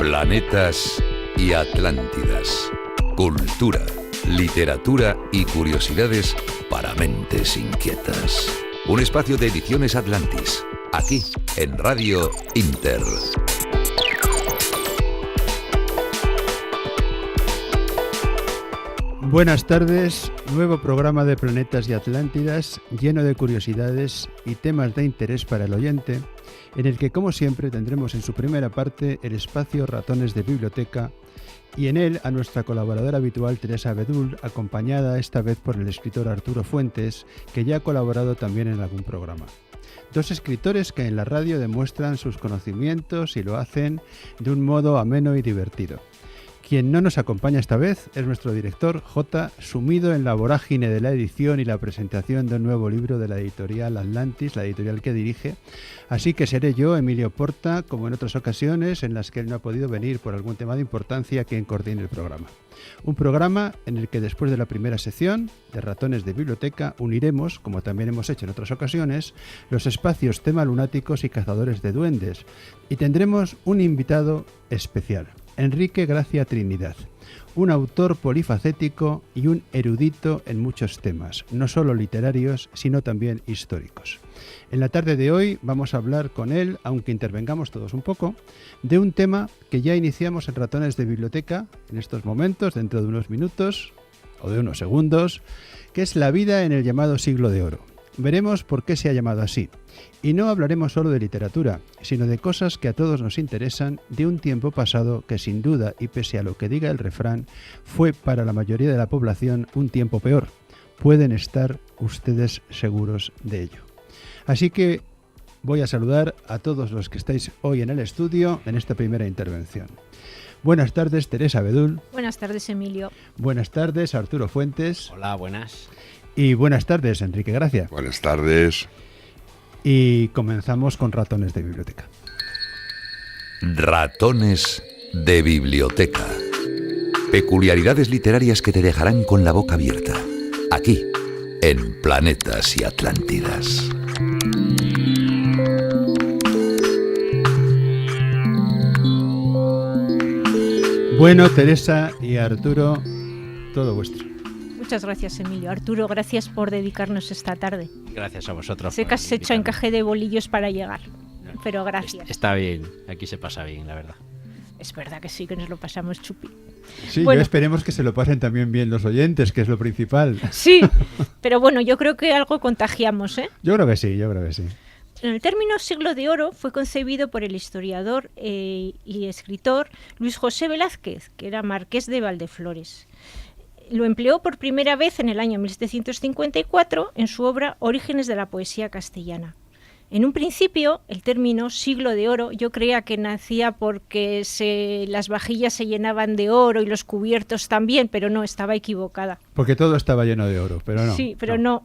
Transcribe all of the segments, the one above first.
Planetas y Atlántidas. Cultura, literatura y curiosidades para mentes inquietas. Un espacio de Ediciones Atlantis, aquí en Radio Inter. Buenas tardes, nuevo programa de Planetas y Atlántidas, lleno de curiosidades y temas de interés para el oyente, en el que, como siempre, tendremos en su primera parte el espacio Ratones de Biblioteca y en él a nuestra colaboradora habitual Teresa Abedul, acompañada esta vez por el escritor Arturo Fuentes, que ya ha colaborado también en algún programa. Dos escritores que en la radio demuestran sus conocimientos y lo hacen de un modo ameno y divertido. Quien no nos acompaña esta vez es nuestro director, J, sumido en la vorágine de la edición y la presentación de un nuevo libro de la editorial Atlantis, la editorial que dirige. Así que seré yo, Emilio Porta, como en otras ocasiones en las que él no ha podido venir por algún tema de importancia, quien coordine el programa. Un programa en el que después de la primera sección de Ratones de Biblioteca uniremos, como también hemos hecho en otras ocasiones, los espacios tema lunáticos y cazadores de duendes. Y tendremos un invitado especial. Enrique Gracia Trinidad, un autor polifacético y un erudito en muchos temas, no solo literarios, sino también históricos. En la tarde de hoy vamos a hablar con él, aunque intervengamos todos un poco, de un tema que ya iniciamos en Ratones de Biblioteca, en estos momentos, dentro de unos minutos o de unos segundos, que es la vida en el llamado Siglo de Oro. Veremos por qué se ha llamado así. Y no hablaremos solo de literatura, sino de cosas que a todos nos interesan de un tiempo pasado que sin duda, y pese a lo que diga el refrán, fue para la mayoría de la población un tiempo peor. Pueden estar ustedes seguros de ello. Así que voy a saludar a todos los que estáis hoy en el estudio en esta primera intervención. Buenas tardes, Teresa Abedul. Buenas tardes, Emilio. Buenas tardes, Arturo Fuentes. Hola, buenas. Y buenas tardes, Enrique Gracia. Buenas tardes. Y comenzamos con Ratones de Biblioteca. Ratones de Biblioteca. Peculiaridades literarias que te dejarán con la boca abierta. Aquí, en Planetas y Atlántidas. Bueno, Teresa y Arturo, todo vuestro. Muchas gracias, Emilio. Arturo, gracias por dedicarnos esta tarde. Gracias a vosotros. Sé que has hecho encaje de bolillos para llegar, pero gracias. Está bien, aquí se pasa bien, la verdad. Es verdad que sí, que nos lo pasamos chupi. Sí, bueno, yo esperemos que se lo pasen también bien los oyentes, que es lo principal. Sí, pero bueno, yo creo que algo contagiamos, ¿eh? Yo creo que sí, yo creo que sí. El término Siglo de Oro fue concebido por el historiador y escritor Luis José Velázquez, que era marqués de Valdeflores. Lo empleó por primera vez en el año 1754 en su obra Orígenes de la poesía castellana. En un principio, el término Siglo de Oro yo creía que nacía porque las vajillas se llenaban de oro y los cubiertos también, pero no, estaba equivocada. Porque todo estaba lleno de oro, pero no. Sí, pero no.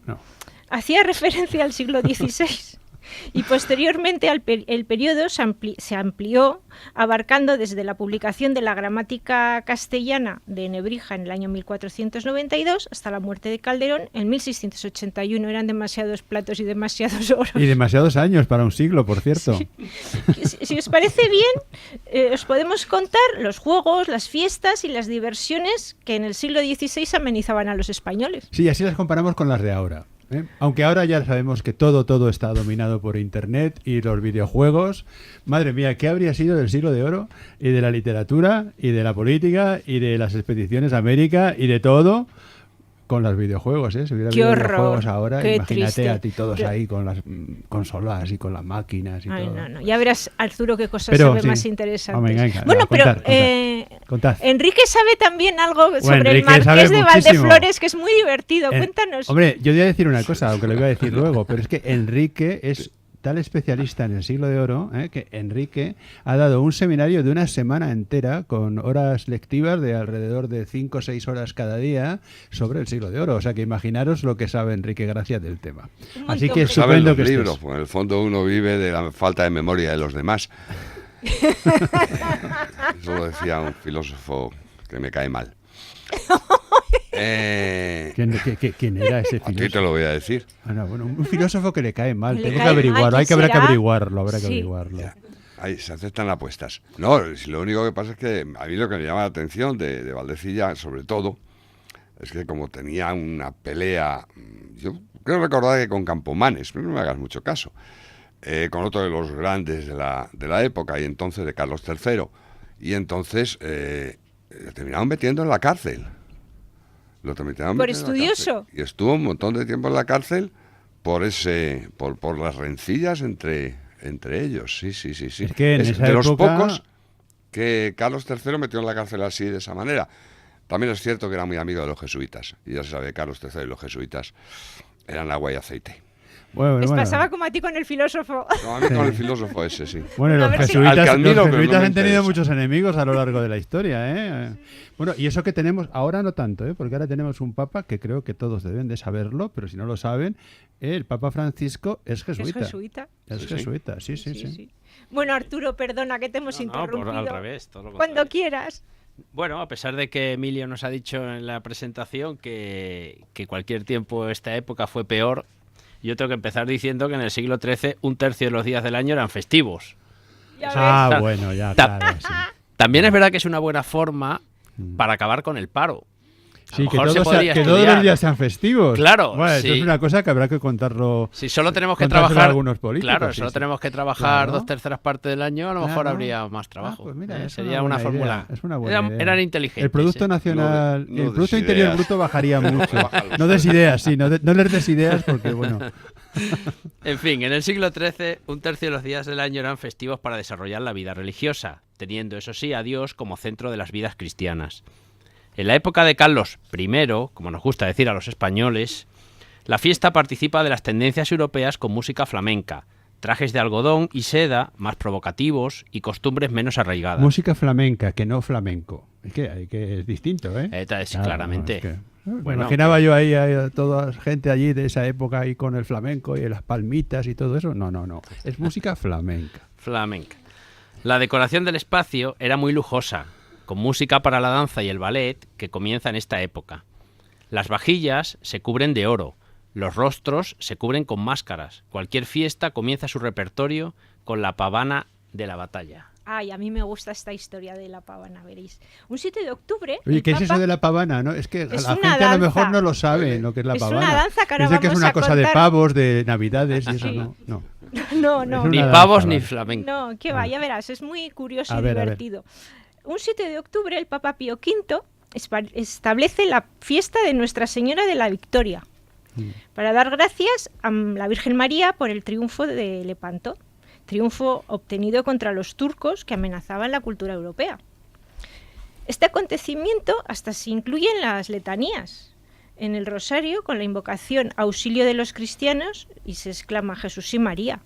Hacía referencia al siglo XVI. Y posteriormente el periodo se amplió, abarcando desde la publicación de la gramática castellana de Nebrija en el año 1492 hasta la muerte de Calderón en 1681. Eran demasiados platos y demasiados oros. Y demasiados años para un siglo, por cierto. Sí. Si os parece bien, os podemos contar los juegos, las fiestas y las diversiones que en el siglo XVI amenizaban a los españoles. Sí, así las comparamos con las de ahora. Aunque ahora ya sabemos que todo está dominado por Internet y los videojuegos. Madre mía, ¿qué habría sido del siglo de oro? Y de la literatura, y de la política, y de las expediciones a América, y de todo con los videojuegos, ¿eh? Si hubiera ¡Qué horror! videojuegos ahora, ¡Qué imagínate triste! A ti todos ahí con las consolas y con las máquinas y Ay, todo. No. Ya verás, Arturo, qué cosas Pero, se ven sí. más interesantes. Venga, bueno, contar. Enrique sabe también algo sobre Enrique el Marqués de muchísimo. Valdeflores, que es muy divertido. Cuéntanos. Hombre, yo voy a decir una cosa, aunque lo iba a decir luego, pero es que Enrique es tal especialista en el siglo de oro, que Enrique ha dado un seminario de una semana entera con horas lectivas de alrededor de 5 o 6 horas cada día sobre el siglo de oro. O sea que imaginaros lo que sabe Enrique Gracia del tema. Así que es Saben estupendo los que libros, estés. pues en el fondo uno vive de la falta de memoria de los demás. Eso lo decía un filósofo que me cae mal. ¿Quién era ese filósofo? A ti te lo voy a decir. Bueno, un filósofo que le cae mal. Le Tengo cae que averiguarlo. mal, Habrá que ¿será? averiguarlo. Sí. Averiguarlo. ahí se aceptan apuestas. No, lo único que pasa es que a mí lo que me llama la atención de Valdecilla, sobre todo, es que como tenía una pelea, yo creo recordar que con Campomanes, pero no me hagas mucho caso, con otro de los grandes de la época, y entonces de Carlos III, y entonces le terminaron metiendo en la cárcel. Lo terminaron Por metiendo en la estudioso. cárcel. Y estuvo un montón de tiempo en la cárcel por las rencillas entre ellos. Sí. Es que en esa de los época... pocos que Carlos III metió en la cárcel así, de esa manera. También es cierto que era muy amigo de los jesuitas. Y ya se sabe, Carlos III y los jesuitas eran agua y aceite. Bueno, Les bueno. pasaba como a ti con el filósofo. No, a mí con el filósofo ese, sí. Bueno, A los ver si- jesuitas, Al que admiro, los pero no jesuitas me han tenido interesa. muchos enemigos a lo largo de la historia, ¿eh? Bueno, y eso que tenemos, ahora no tanto, ¿eh? Porque ahora tenemos un papa que creo que todos deben de saberlo, pero si no lo saben, el Papa Francisco es ¿Es jesuita. jesuita? Es Sí. jesuita, sí. Bueno, Arturo, perdona que te hemos No, interrumpido. al revés, todo lo Cuando contrario. quieras. Bueno, a pesar de que Emilio nos ha dicho en la presentación que cualquier tiempo esta época fue peor, yo tengo que empezar diciendo que en el siglo XIII un tercio de los días del año eran festivos. Ya Ah, ves. bueno, ya, Ta- claro, sí. También es verdad que es una buena forma para acabar con el paro. A Sí, lo que mejor se todos, podría que todos estudiar. los días sean festivos. Claro, Bueno, eso sí. es una cosa que habrá que contarlo. Si solo tenemos que contárselo a trabajar, algunos políticos, claro, sí, solo sí. tenemos que trabajar Claro. 2/3 partes del año, a lo mejor Claro. habría más trabajo. Ah, pues mira, es Sería una una buena fórmula. idea, es una buena idea. Eran inteligentes. El Producto ¿eh? Nacional, No el des Producto Interior ideas. Bruto bajaría mucho. Bájalo. No des ideas, sí, no les des ideas porque, bueno, En fin, en el siglo XIII, un tercio de los días del año eran festivos para desarrollar la vida religiosa, teniendo, eso sí, a Dios como centro de las vidas cristianas. En la época de Carlos I, como nos gusta decir a los españoles, la fiesta participa de las tendencias europeas con música flamenca, trajes de algodón y seda más provocativos y costumbres menos arraigadas. música flamenca, que no flamenco. Es que es distinto, ¿eh? Sí, claramente. Me Bueno, imaginaba yo ahí a toda gente allí de esa época ahí con el flamenco y las palmitas y todo eso. No. Es música flamenca. Flamenca. La decoración del espacio era muy lujosa, con música para la danza y el ballet que comienza en esta época. Las vajillas se cubren de oro, los rostros se cubren con máscaras. Cualquier fiesta comienza su repertorio con la pavana de la batalla. Ay, a mí me gusta esta historia de la pavana, veréis. Un 7 de octubre... Oye, el ¿qué es eso Papa- de la pavana? ¿No? Es que Es la una gente a lo mejor danza. no lo sabe lo que es la Es una pavana. danza que ahora Dice que es vamos una a cosa de contar. pavos, de navidades y eso. Sí. No. No, Es no. una Ni danza, pavos vale. ni flamenco. No, que va, ya verás, es muy curioso A y ver, a ver. divertido. Un 7 de octubre el Papa Pío V establece la fiesta de Nuestra Señora de la Victoria para dar gracias a la Virgen María por el triunfo de Lepanto, triunfo obtenido contra los turcos que amenazaban la cultura europea. Este acontecimiento hasta se incluye en las letanías, en el rosario con la invocación Auxilio de los cristianos y se exclama Jesús y María.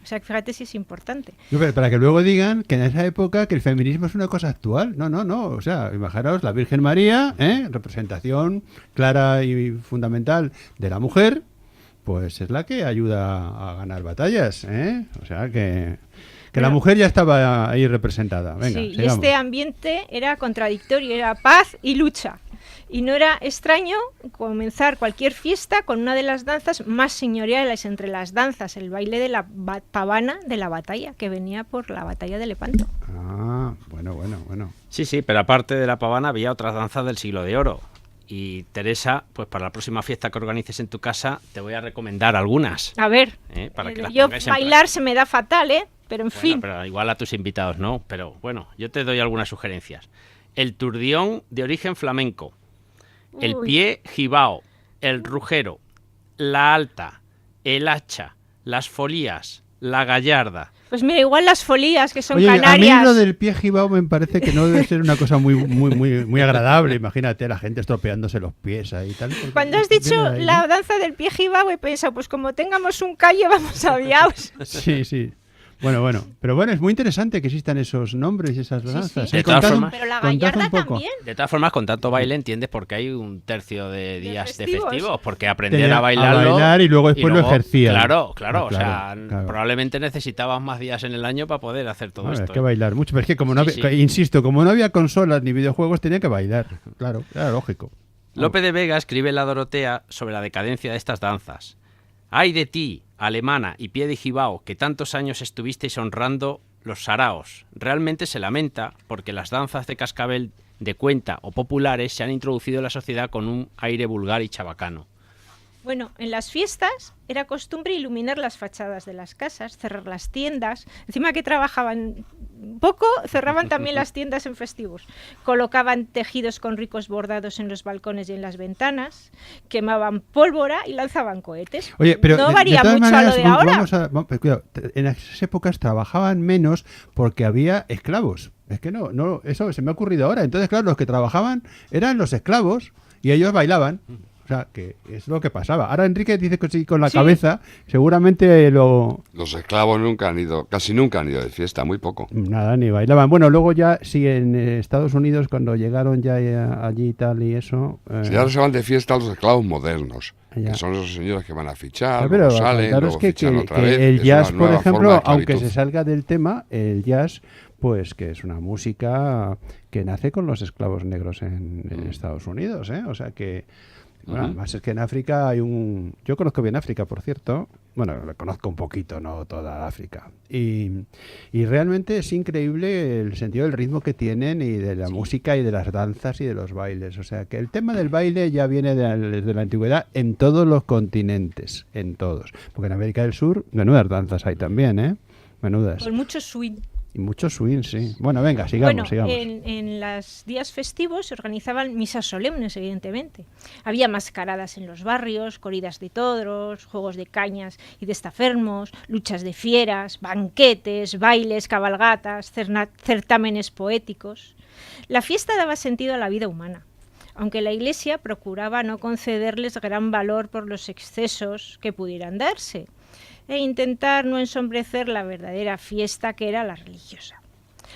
O sea, fíjate si es importante. No, pero para que luego digan que en esa época que el feminismo es una cosa actual. No. O sea, imaginaos la Virgen María, representación clara y fundamental de la mujer, pues es la que ayuda a ganar batallas, ¿eh? O sea, que la Bueno. mujer ya estaba ahí representada. Venga, Sí, y sigamos. este ambiente era contradictorio, era paz y lucha. Y no era extraño comenzar cualquier fiesta con una de las danzas más señoriales entre las danzas, el baile de la pavana de la batalla, que venía por la batalla de Lepanto. Ah, bueno. Sí, pero aparte de la pavana había otras danzas del siglo de oro. Y Teresa, pues para la próxima fiesta que organices en tu casa, te voy a recomendar algunas. A ver, Para que las yo pongáis en bailar se me da fatal, pero en Bueno, fin. pero igual a tus invitados no, pero bueno, yo te doy algunas sugerencias. El turdión de origen flamenco, el Uy. pie jibao, el rugero, la alta, el hacha, las folías, la gallarda. Pues mira, igual las folías, que son Oye, canarias. a mí lo del pie jibao me parece que no debe ser una cosa muy agradable. Imagínate a la gente estropeándose los pies ahí y tal. porque Cuando has viene dicho de ahí, la ¿no? danza del pie jibao, he pensado, pues como tengamos un callo, vamos aviados. Sí. Bueno. Pero bueno, es muy interesante que existan esos nombres y esas danzas. sí. De todas formas- Pero la contad gallarda un poco. también. De todas formas, con tanto baile entiendes por qué hay un tercio de días de festivos. festivos, porque aprender Tenía a bailarlo bailar y luego después lo ejercían. Claro, Ah, o sea, claro. probablemente necesitabas más días en el año para poder hacer todo Bueno, esto. hay que bailar mucho, pero es que como no Sí, había, sí. insisto, como no había consolas ni videojuegos, tenía que bailar. Claro, era lógico. Lope de Vega escribe en La Dorotea sobre la decadencia de estas danzas. ¡Ay de ti, alemana y pie de jibao que tantos años estuvisteis honrando, los saraos. Realmente se lamenta porque las danzas de cascabel de cuenta o populares se han introducido en la sociedad con un aire vulgar y chabacano. Bueno, en las fiestas era costumbre iluminar las fachadas de las casas, cerrar las tiendas. Encima que trabajaban poco, cerraban también las tiendas en festivos. Colocaban tejidos con ricos bordados en los balcones y en las ventanas, quemaban pólvora y lanzaban cohetes. Oye, pero no varía de todas mucho maneras, a lo de ahora. Cuidado, en esas épocas trabajaban menos porque había esclavos. Es que no, eso se me ha ocurrido ahora. Entonces, claro, los que trabajaban eran los esclavos y ellos bailaban. O sea, que es lo que pasaba. Ahora Enrique dice que sí con la cabeza, seguramente Los esclavos casi nunca han ido de fiesta, muy poco. Nada, ni bailaban. Bueno, luego ya, sí, en Estados Unidos, cuando llegaron ya allí y tal y eso... Si ahora se van de fiesta los esclavos modernos, ya. que son esos señores que van a fichar, Pero luego salen, claro, luego es que fichan otra vez. el Es jazz, una por nueva forma ejemplo, de aunque esclavitud. se salga del tema, el jazz, pues que es una música que nace con los esclavos negros en Estados Unidos, ¿eh? O sea que... Bueno, además es que en África hay yo conozco bien África, por cierto. Bueno, lo conozco un poquito, no toda África. Y realmente es increíble el sentido del ritmo que tienen y de la música y de las danzas y de los bailes. O sea que el tema del baile ya viene desde la antigüedad en todos los continentes, en todos. Porque en América del Sur, menudas danzas hay también, ¿eh? Menudas. Con mucho swing. Y mucho swing, sí. Bueno, venga, sigamos. En los días festivos se organizaban misas solemnes, evidentemente. Había mascaradas en los barrios, corridas de toros, juegos de cañas y destafermos, luchas de fieras, banquetes, bailes, cabalgatas, certámenes poéticos. La fiesta daba sentido a la vida humana, aunque la Iglesia procuraba no concederles gran valor por los excesos que pudieran darse, e intentar no ensombrecer la verdadera fiesta que era la religiosa.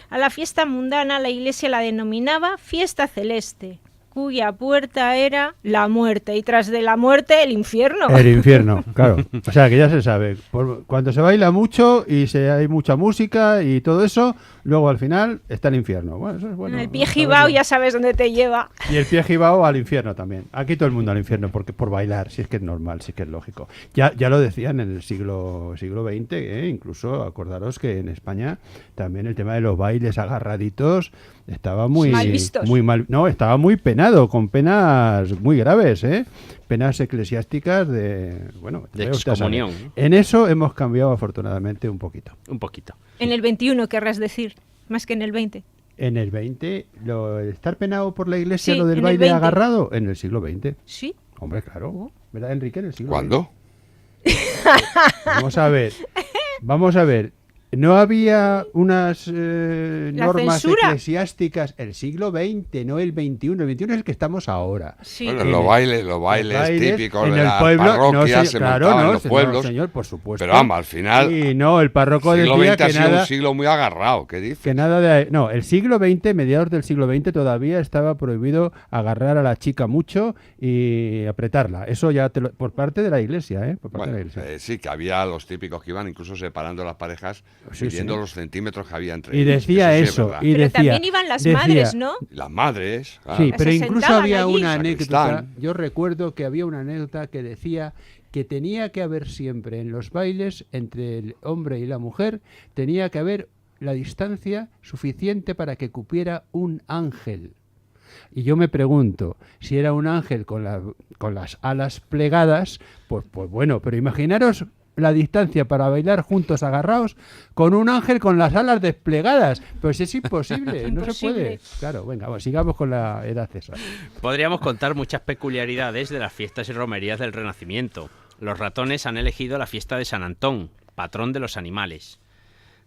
A la fiesta mundana la Iglesia la denominaba fiesta celeste, cuya puerta era la muerte, y tras de la muerte el infierno. El infierno, claro. O sea, que ya se sabe. Cuando se baila mucho y hay mucha música y todo eso, luego al final está el infierno. Bueno, eso es bueno. El pie jibao ya sabes dónde te lleva. Y el pie jibao al infierno también. Aquí todo el mundo al infierno porque por bailar, si es que es normal, si es que es lógico. Ya lo decían en el siglo XX, incluso acordaros que en España también el tema de los bailes agarraditos estaba muy mal vistos. Muy mal, no, estaba muy penado, con penas muy graves, penas eclesiásticas de excomunión. En eso hemos cambiado afortunadamente un poquito. Un poquito. En el 21 querrás decir, más que en el 20. En el 20, estar penado por la Iglesia, Sí, lo del en el baile 20. agarrado, en el siglo XX. Sí. Hombre, claro. ¿Verdad, Enrique? En el siglo ¿Cuándo? XX. Vamos a ver. No había unas normas censura. eclesiásticas el siglo XX, no el XXI. El XXI es el que estamos ahora. Sí. Bueno, los bailes típicos en de el la pueblo, parroquia no, se claro, montaban en no, los pueblos. señor, por supuesto. Pero vamos, al final, Sí, no, el párroco el siglo decía XX ha que sido nada, un siglo muy agarrado. ¿Qué dices? que nada de... No, el siglo XX, mediados del siglo XX, todavía estaba prohibido agarrar a la chica mucho y apretarla. Eso ya por parte de la Iglesia, Por parte de la Bueno, Iglesia. sí, que había los típicos que iban incluso separando las parejas, Sí, midiendo sí. los centímetros que había entre Y ellos. decía sí es eso. verdad. Y Pero decía, también iban las madres, ¿no? Las madres, claro. Sí, Las pero se incluso sentaban había allí. una anécdota. Sacristán. Yo recuerdo que había una anécdota que decía que tenía que haber siempre en los bailes entre el hombre y la mujer, tenía que haber la distancia suficiente para que cupiera un ángel. Y yo me pregunto, si era un ángel con las alas plegadas, pues bueno, pero imaginaros la distancia para bailar juntos agarrados con un ángel con las alas desplegadas. Pues es imposible, no se puede. Imposible. Claro, venga, pues sigamos con la edad César. Podríamos contar muchas peculiaridades de las fiestas y romerías del Renacimiento. Los ratones han elegido la fiesta de San Antón, patrón de los animales.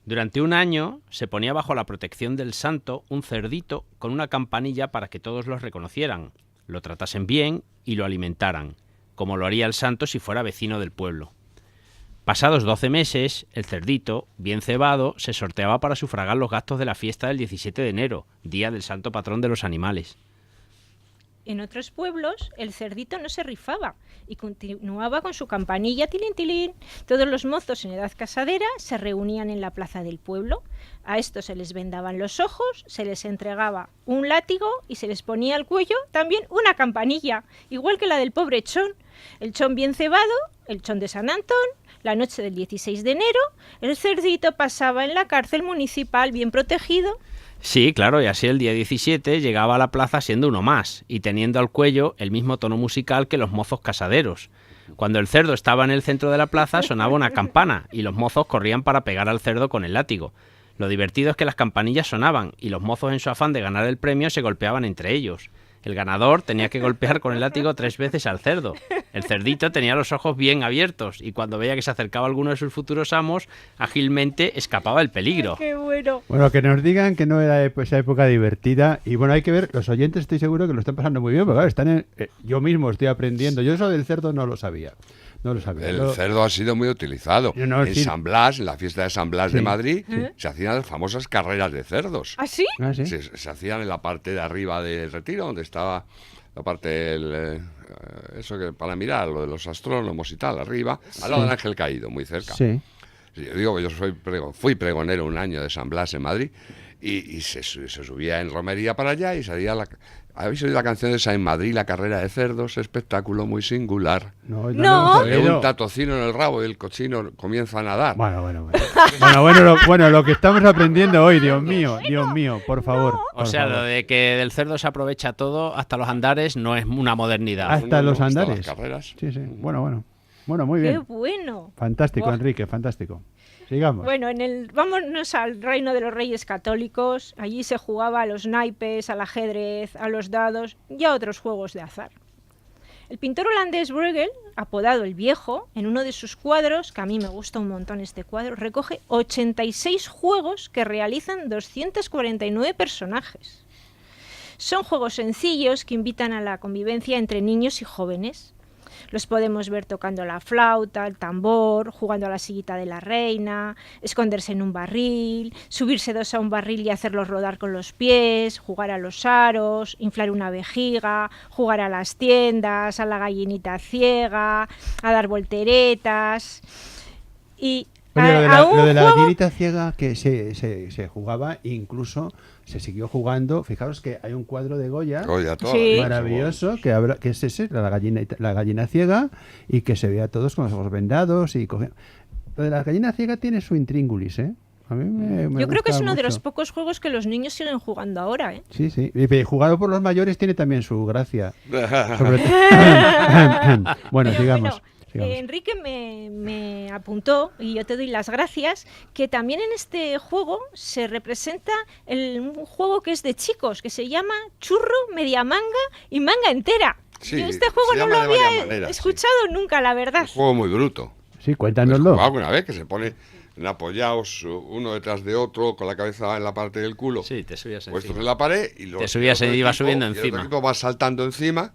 Durante un año se ponía bajo la protección del santo un cerdito con una campanilla para que todos los reconocieran, lo tratasen bien y lo alimentaran, como lo haría el santo si fuera vecino del pueblo. Pasados 12 meses, el cerdito, bien cebado, se sorteaba para sufragar los gastos de la fiesta del 17 de enero, día del santo patrón de los animales. En otros pueblos el cerdito no se rifaba y continuaba con su campanilla tilín tilín. Todos los mozos en edad casadera se reunían en la plaza del pueblo. A estos se les vendaban los ojos, se les entregaba un látigo y se les ponía al cuello también una campanilla, igual que la del pobre chón. El chón bien cebado, el chón de San Antón, La noche del 16 de enero, el cerdito pasaba en la cárcel municipal bien protegido. Sí, claro, y así el día 17 llegaba a la plaza siendo uno más y teniendo al cuello el mismo tono musical que los mozos casaderos. Cuando el cerdo estaba en el centro de la plaza sonaba una campana y los mozos corrían para pegar al cerdo con el látigo. Lo divertido es que las campanillas sonaban y los mozos en su afán de ganar el premio se golpeaban entre ellos. El ganador tenía que golpear con el látigo 3 veces al cerdo. El cerdito tenía los ojos bien abiertos y cuando veía que se acercaba alguno de sus futuros amos, ágilmente escapaba del peligro. ¡Qué bueno! Bueno, que nos digan que no era esa época divertida. Y bueno, hay que ver, los oyentes estoy seguro que lo están pasando muy bien, porque claro, yo mismo estoy aprendiendo. Yo eso del cerdo no lo sabía. No lo sabía. El cerdo ha sido muy utilizado. En sí. San Blas, en la fiesta de San Blas de Madrid, se hacían las famosas carreras de cerdos. ¿Ah, sí? Ah, ¿sí? Se hacían en la parte de arriba del Retiro, donde estaba la parte del... eso que para mirar, lo de los astrónomos y tal, arriba, al lado del Ángel Caído, muy cerca. Sí. Yo digo que yo fui pregonero un año de San Blas en Madrid y se subía en romería para allá y salía la... ¿Habéis oído la canción esa en Madrid, la carrera de cerdos? Espectáculo muy singular. No. Le unta tocino en el rabo y el cochino comienza a nadar. Bueno, lo que estamos aprendiendo hoy, Dios mío, por favor. O sea, lo de que del cerdo se aprovecha todo, hasta los andares, no es una modernidad. Hasta los hasta andares. las carreras. Sí. Bueno, muy bien. ¡Qué bueno! Fantástico, Buah. Enrique, fantástico. Sigamos. Bueno, vámonos al reino de los Reyes Católicos. Allí se jugaba a los naipes, al ajedrez, a los dados y a otros juegos de azar. El pintor holandés Bruegel, apodado el Viejo, en uno de sus cuadros, que a mí me gusta un montón este cuadro, recoge 86 juegos que realizan 249 personajes. Son juegos sencillos que invitan a la convivencia entre niños y jóvenes. Los podemos ver tocando la flauta, el tambor, jugando a la sillita de la reina, esconderse en un barril, subirse dos a un barril y hacerlos rodar con los pies, jugar a los aros, inflar una vejiga, jugar a las tiendas, a la gallinita ciega, a dar volteretas y... Oye, lo de la gallinita ciega que se jugaba, incluso se siguió jugando. Fijaros que hay un cuadro de Goya Sí. maravilloso que es ese, la gallina ciega, y que se ve a todos con los ojos vendados. Lo de la gallina ciega tiene su intríngulis, ¿eh? A mí me Yo creo que es gusta uno de los mucho. pocos juegos que los niños siguen jugando ahora, ¿eh? Sí. Y jugado por los mayores tiene también su gracia. Bueno, sigamos. Enrique me apuntó, y yo te doy las gracias, que también en este juego se representa un juego que es de chicos, que se llama Churro, Media Manga y Manga Entera. Sí, Yo este juego se no llama lo de varias había maneras, escuchado nunca, la verdad. Un juego muy bruto. Sí, cuéntanoslo. Jugado una vez que se pone apoyados uno detrás de otro con la cabeza en la parte del culo. Sí, te subías Puestos encima. en la pared y Te subías y ibas subiendo el otro encima. equipo va saltando encima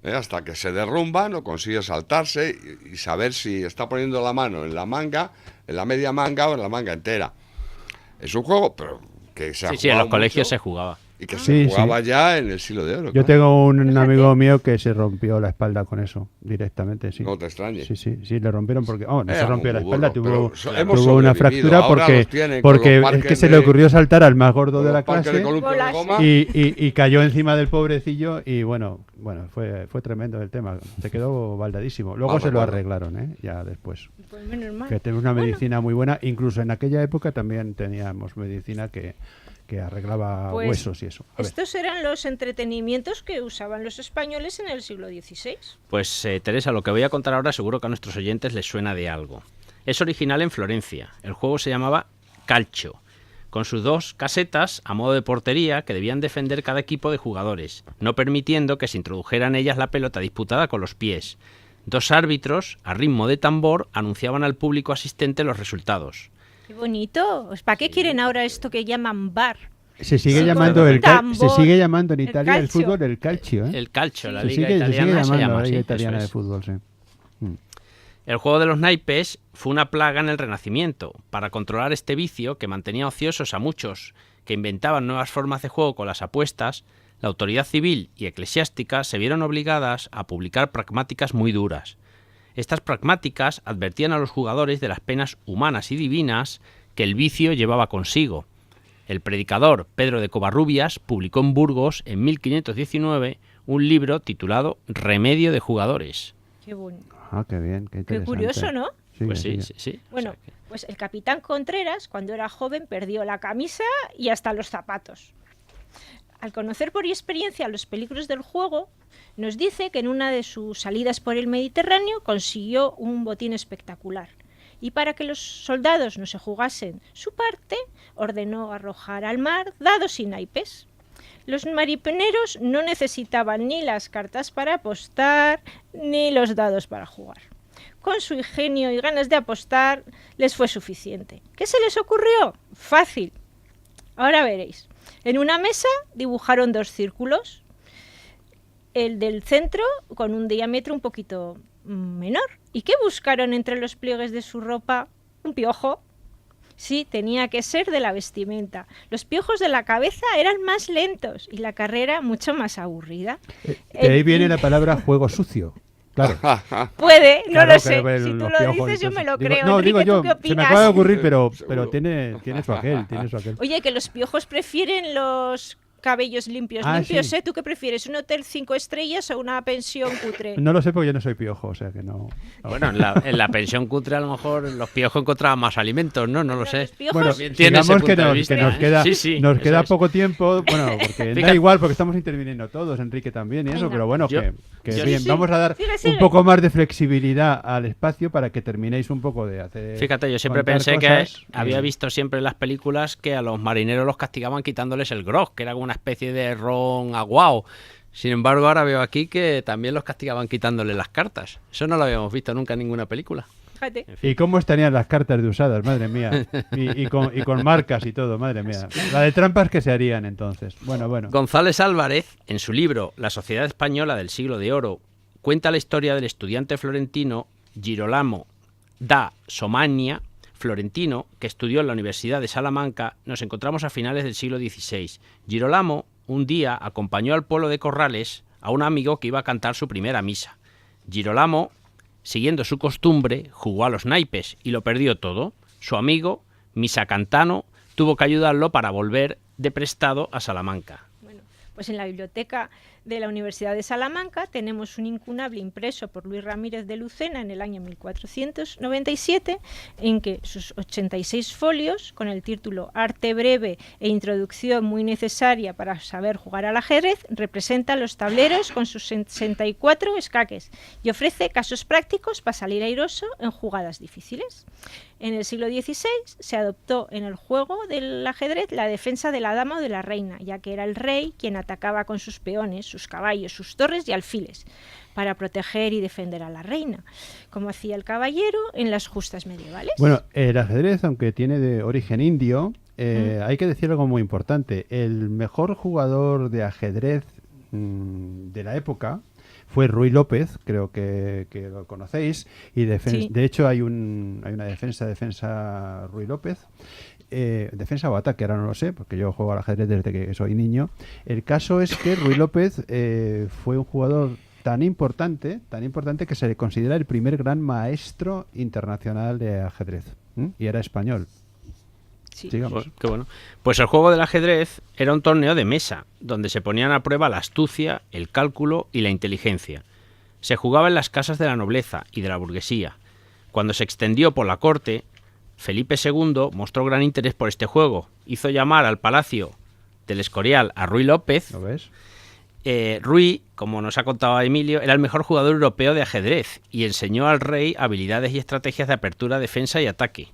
hasta que se derrumban o consigue saltarse y saber si está poniendo la mano en la manga, en la media manga o en la manga entera. Es un juego pero que se ha Sí, en jugado los colegios mucho se jugaba. y que Sí, se jugaba sí. ya en el siglo de oro. Yo claro. tengo un amigo mío que se rompió la espalda con eso, directamente, sí. No te extrañes. Sí, le rompieron porque... no se Era rompió la muy espalda, burro, tuvo pero hemos una sobrevivido. fractura Ahora los tienen con porque los es que parques se le ocurrió saltar al más gordo de la Los parques de clase columpios de Bolas. goma. y cayó encima del pobrecillo y bueno, fue tremendo el tema, se quedó baldadísimo. Luego Mal se lo recuerdo. arreglaron, ya después. Pues menos mal. Que tenemos una medicina muy buena, incluso en aquella época también teníamos medicina que arreglaba Pues huesos y eso. A ver. Estos eran los entretenimientos que usaban los españoles en el siglo XVI. Pues Teresa, lo que voy a contar ahora seguro que a nuestros oyentes les suena de algo. Es original en Florencia. El juego se llamaba Calcio, con sus 2 casetas a modo de portería que debían defender cada equipo de jugadores, no permitiendo que se introdujera en ellas la pelota disputada con los pies. 2 árbitros, a ritmo de tambor, anunciaban al público asistente los resultados. ¡Qué bonito! Pues, ¿para qué quieren ahora esto que llaman bar? Se sigue Sí, llamando con se tambor, sigue llamando en el Italia el calcio. fútbol el calcio, ¿eh? El calcio, la Se liga sigue italiana se llamando llama la así. liga eso italiana de es. fútbol, sí. El juego de los naipes fue una plaga en el Renacimiento. Para controlar este vicio, que mantenía ociosos a muchos que inventaban nuevas formas de juego con las apuestas, la autoridad civil y eclesiástica se vieron obligadas a publicar pragmáticas muy duras. Estas pragmáticas advertían a los jugadores de las penas humanas y divinas que el vicio llevaba consigo. El predicador Pedro de Covarrubias publicó en Burgos en 1519 un libro titulado Remedio de jugadores. Qué bonito. Ah, qué bien, qué Qué interesante. curioso, ¿no? Sigue, Pues sí, sigue. sí. Bueno, O sea que- pues el capitán Contreras, cuando era joven, perdió la camisa y hasta los zapatos. Al conocer por experiencia los peligros del juego, nos dice que en una de sus salidas por el Mediterráneo consiguió un botín espectacular. Y para que los soldados no se jugasen su parte, ordenó arrojar al mar dados y naipes. Los marineros no necesitaban ni las cartas para apostar, ni los dados para jugar. Con su ingenio y ganas de apostar, les fue suficiente. ¿Qué se les ocurrió? Fácil. Ahora veréis. En una mesa dibujaron 2 círculos. El del centro con un diámetro un poquito menor. ¿Y qué buscaron entre los pliegues de su ropa? Un piojo. Sí, tenía que ser de la vestimenta. Los piojos de la cabeza eran más lentos y la carrera mucho más aburrida. De ahí viene la palabra juego sucio. Claro. Puede, no Claro, lo sé. que Si tú los lo piojos, dices, yo me lo entonces, creo. no, Enrique, digo yo, ¿tú qué se me opinas? acaba de ocurrir, pero Seguro. tiene su aquel, tiene su aquel. Oye, que los piojos prefieren los cabellos limpios. Ah, limpios, sí. ¿eh? ¿Tú qué prefieres? ¿Un hotel 5 estrellas o una pensión cutre? No lo sé porque yo no soy piojo, o sea que no. Bueno, en la pensión cutre a lo mejor los piojos encontraban más alimentos, ¿no? No lo sé. Los piojos, Bueno, También tiene ese digamos que punto de nos, vista, que nos ¿eh? queda, Sí, sí, nos eso queda es. poco tiempo, bueno, porque da Fíjate. igual, porque estamos interviniendo todos, Enrique también y eso, Venga. pero bueno, Yo- que yo- bien, Sí, sí. vamos a dar Sigue, sigue. un poco más de flexibilidad al espacio para que terminéis un poco de hacer. Fíjate, yo siempre contar pensé cosas que había y- visto siempre en las películas que a los marineros los castigaban quitándoles el grog, que era como una especie de ron aguao. Sin embargo, ahora veo aquí que también los castigaban quitándoles las cartas. Eso no lo habíamos visto nunca en ninguna película. fíjate. ¿Y cómo estarían las cartas de usadas, madre mía? Y con marcas y todo, madre mía. La de trampas que se harían entonces. Bueno. González Álvarez, en su libro La Sociedad Española del Siglo de Oro, cuenta la historia del estudiante florentino Girolamo da Somagna, florentino, que estudió en la Universidad de Salamanca. Nos encontramos a finales del siglo XVI. Girolamo un día acompañó al pueblo de Corrales a un amigo que iba a cantar su primera misa. Girolamo, siguiendo su costumbre, jugó a los naipes y lo perdió todo. Su amigo, Misacantano, tuvo que ayudarlo para volver de prestado a Salamanca. Bueno, pues en la biblioteca de la Universidad de Salamanca tenemos un incunable impreso por Luis Ramírez de Lucena en el año 1497, en que sus 86 folios, con el título Arte breve e introducción muy necesaria para saber jugar al ajedrez, representan los tableros con sus 64 escaques y ofrece casos prácticos para salir airoso en jugadas difíciles. En el siglo XVI se adoptó en el juego del ajedrez la defensa de la dama o de la reina, ya que era el rey quien atacaba con sus peones, sus caballos, sus torres y alfiles, para proteger y defender a la reina, como hacía el caballero en las justas medievales. Bueno, el ajedrez, aunque tiene de origen indio, hay que decir algo muy importante. El mejor jugador de ajedrez de la época fue Ruy López, creo que lo conocéis, y Sí. de hecho hay una defensa Ruy López, defensa o ataque, ahora no lo sé, porque yo juego al ajedrez desde que soy niño. El caso es que Ruy López fue un jugador tan importante que se le considera el primer gran maestro internacional de ajedrez, y era español. Sí. Sigamos. Qué bueno. Pues el juego del ajedrez era un torneo de mesa, donde se ponían a prueba la astucia, el cálculo y la inteligencia. Se jugaba en las casas de la nobleza y de la burguesía. Cuando se extendió por la corte, Felipe II mostró gran interés por este juego. Hizo llamar al palacio del Escorial a Ruy López. ¿Lo ves? Ruy, como nos ha contado Emilio, era el mejor jugador europeo de ajedrez y enseñó al rey habilidades y estrategias de apertura, defensa y ataque.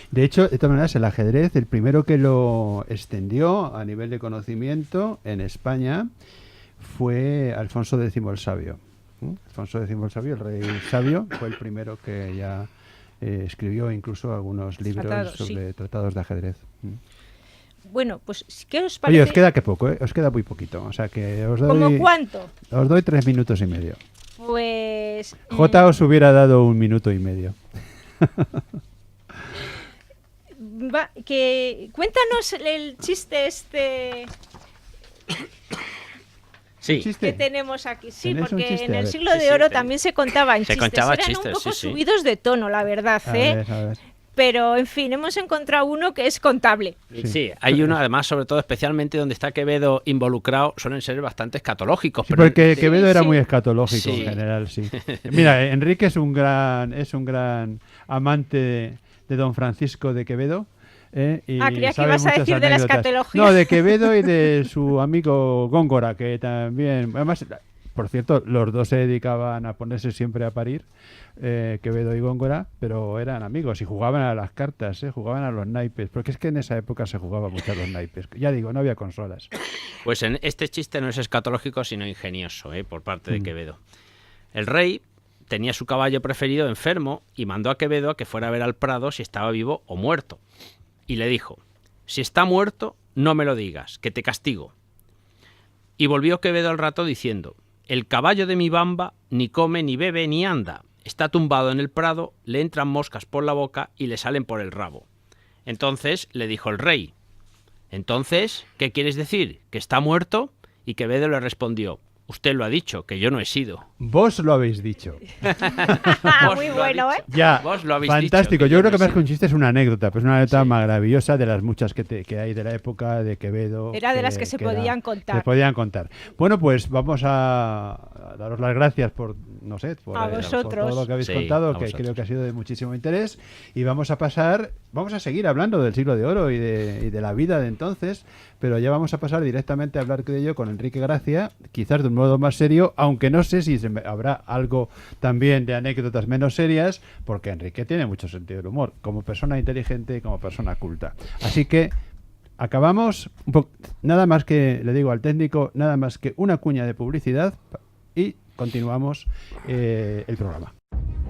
De hecho, de todas maneras, el ajedrez, el primero que lo extendió a nivel de conocimiento en España fue Alfonso X el Sabio. Alfonso X el Sabio, el rey sabio, fue el primero que ya escribió incluso algunos libros sobre tratados de ajedrez. Bueno, pues, ¿qué os parece? Oye, os queda que poco, ¿eh? Os queda muy poquito. O sea que os doy... ¿Cómo cuánto? Os doy 3 minutos y medio. Pues... J os hubiera dado 1 minuto y medio. Cuéntanos el chiste este Sí. ¿Chiste? que tenemos aquí. Sí, ¿Tenéis un porque chiste? en A el ver. siglo Sí, de sí, oro ten- también se contaban se chistes. contaba Eran chistes, un poco sí, sí. subidos de tono, la verdad, A ¿eh? ver. Pero, en fin, hemos encontrado uno que es contable. Sí, hay uno, además, sobre todo, especialmente donde está Quevedo involucrado, suelen ser bastante escatológicos. Sí, pero porque sí, Quevedo era sí. muy escatológico Sí. en general, sí. Mira, Enrique es un gran amante de don Francisco de Quevedo. Y Creía que sabe ibas a muchas decir de la anécdotas. escatología. No, de Quevedo y de su amigo Góngora, que también, además, por cierto, los dos se dedicaban a ponerse siempre a parir, Quevedo y Góngora, pero eran amigos y jugaban a las cartas, jugaban a los naipes, porque es que en esa época se jugaba mucho a los naipes. Ya digo, no había consolas. Pues en este chiste no es escatológico, sino ingenioso, por parte de Quevedo. El rey tenía su caballo preferido enfermo y mandó a Quevedo a que fuera a ver al prado si estaba vivo o muerto. Y le dijo: si está muerto, no me lo digas, que te castigo. Y volvió Quevedo al rato diciendo: el caballo de mi bamba ni come, ni bebe, ni anda. Está tumbado en el prado, le entran moscas por la boca y le salen por el rabo. Entonces le dijo el rey: entonces, ¿qué quieres decir? ¿Que está muerto? Y Quevedo le respondió: usted lo ha dicho, que yo no he sido. Vos lo habéis dicho. Vos Muy lo bueno, has ¿eh? dicho. Ya, Vos lo habéis fantástico. dicho, Yo creo no que más sé. que un chiste es una anécdota, pues una anécdota maravillosa de las muchas que hay de la época de Quevedo. Era de las que se podían contar. Se podían contar. Bueno, pues vamos a daros las gracias por, no sé, por, A por vosotros. todo lo que habéis Sí, contado, a que vosotros. creo que ha sido de muchísimo interés. Y vamos a seguir hablando del siglo de oro y de la vida de entonces, pero ya vamos a pasar directamente a hablar de ello con Enrique Gracia, quizás de un modo más serio, aunque no sé si habrá algo también de anécdotas menos serias, porque Enrique tiene mucho sentido del humor, como persona inteligente y como persona culta. Así que acabamos, nada más que, le digo al técnico, nada más que una cuña de publicidad y continuamos el programa.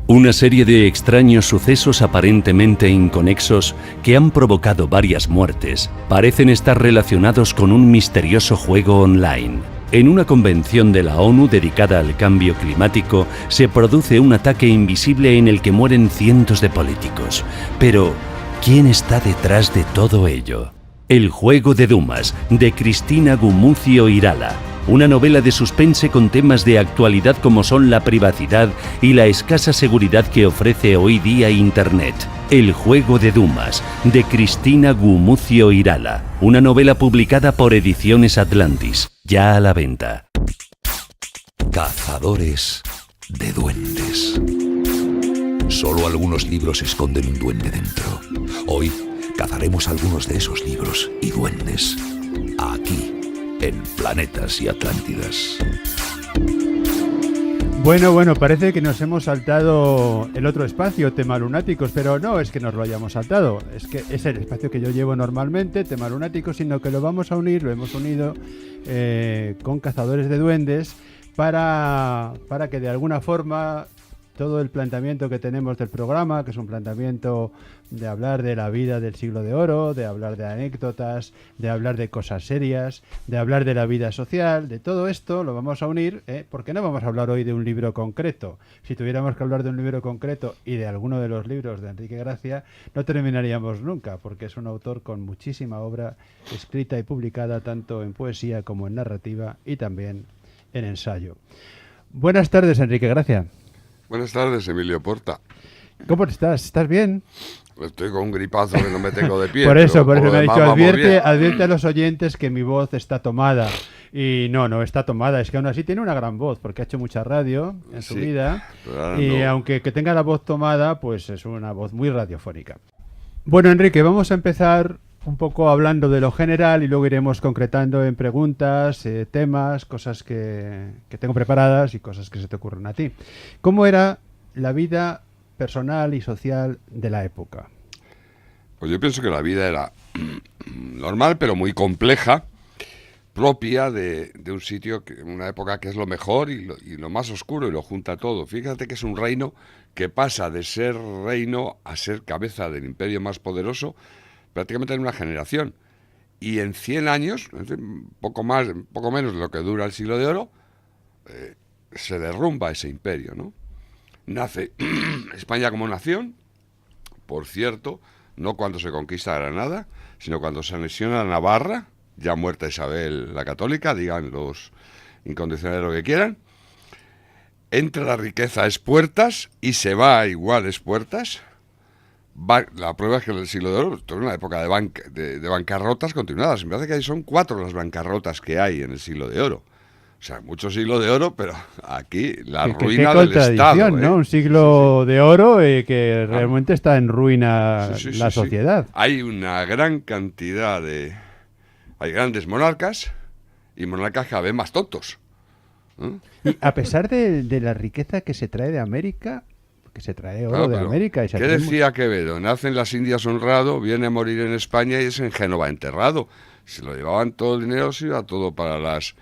Una serie de extraños sucesos aparentemente inconexos que han provocado varias muertes parecen estar relacionados con un misterioso juego online. En una convención de la ONU dedicada al cambio climático se produce un ataque invisible en el que mueren cientos de políticos. Pero, ¿quién está detrás de todo ello? El juego de Dumas, de Cristina Gumucio Irala. Una novela de suspense con temas de actualidad como son la privacidad y la escasa seguridad que ofrece hoy día Internet. El juego de Dumas, de Cristina Gumucio Irala. Una novela publicada por Ediciones Atlantis, ya a la venta. Cazadores de duendes. Solo algunos libros esconden un duende dentro. Hoy cazaremos algunos de esos libros y duendes. Aquí, en Planetas y Atlántidas. Bueno, parece que nos hemos saltado el otro espacio, Tema Lunáticos, pero no es que nos lo hayamos saltado, es que es el espacio que yo llevo normalmente, Tema Lunáticos, sino que lo vamos a unir, lo hemos unido con Cazadores de Duendes para que de alguna forma todo el planteamiento que tenemos del programa, que es un planteamiento de hablar de la vida del siglo de oro, de hablar de anécdotas, de hablar de cosas serias, de hablar de la vida social, de todo esto lo vamos a unir, porque no vamos a hablar hoy de un libro concreto. Si tuviéramos que hablar de un libro concreto y de alguno de los libros de Enrique Gracia, no terminaríamos nunca, porque es un autor con muchísima obra escrita y publicada tanto en poesía como en narrativa y también en ensayo. Buenas tardes, Enrique Gracia. Buenas tardes, Emilio Porta. ¿Cómo estás? ¿Estás bien? Estoy con un gripazo que no me tengo de pie. Por eso pero me ha lo dicho, demás vamos bien. advierte a los oyentes que mi voz está tomada. Y no está tomada, es que aún así tiene una gran voz, porque ha hecho mucha radio en su Sí, vida. pero ahora Y no. aunque que tenga la voz tomada, pues es una voz muy radiofónica. Bueno, Enrique, vamos a empezar un poco hablando de lo general y luego iremos concretando en preguntas, temas, cosas que tengo preparadas y cosas que se te ocurren a ti. ¿Cómo era la vida personal y social de la época? Pues yo pienso que la vida era normal, pero muy compleja, propia de un sitio, una época que es lo mejor y lo más oscuro y lo junta todo. Fíjate que es un reino que pasa de ser reino a ser cabeza del imperio más poderoso prácticamente en una generación. Y en 100 años, poco menos de lo que dura el siglo de oro, se derrumba ese imperio, ¿no? Nace España como nación, por cierto, no cuando se conquista Granada, sino cuando se anexiona Navarra, ya muerta Isabel la Católica, digan los incondicionales lo que quieran. Entra la riqueza a espuertas y se va a iguales puertas. La prueba es que el siglo de oro es una época de bancarrotas continuadas. Me parece que son 4 las bancarrotas que hay en el siglo de oro. O sea, mucho siglo de oro, pero aquí la ruina del Estado. ¿No? Un siglo de oro que realmente está en ruina la sociedad. Hay una gran cantidad de... Hay grandes monarcas y monarcas cada vez más tontos. Y a pesar de la riqueza que se trae de América, que se trae oro de América... Y ¿qué decía Quevedo? Nace en las Indias honrado, viene a morir en España y es en Génova enterrado. Se lo llevaban todo el dinero, se iba todo para las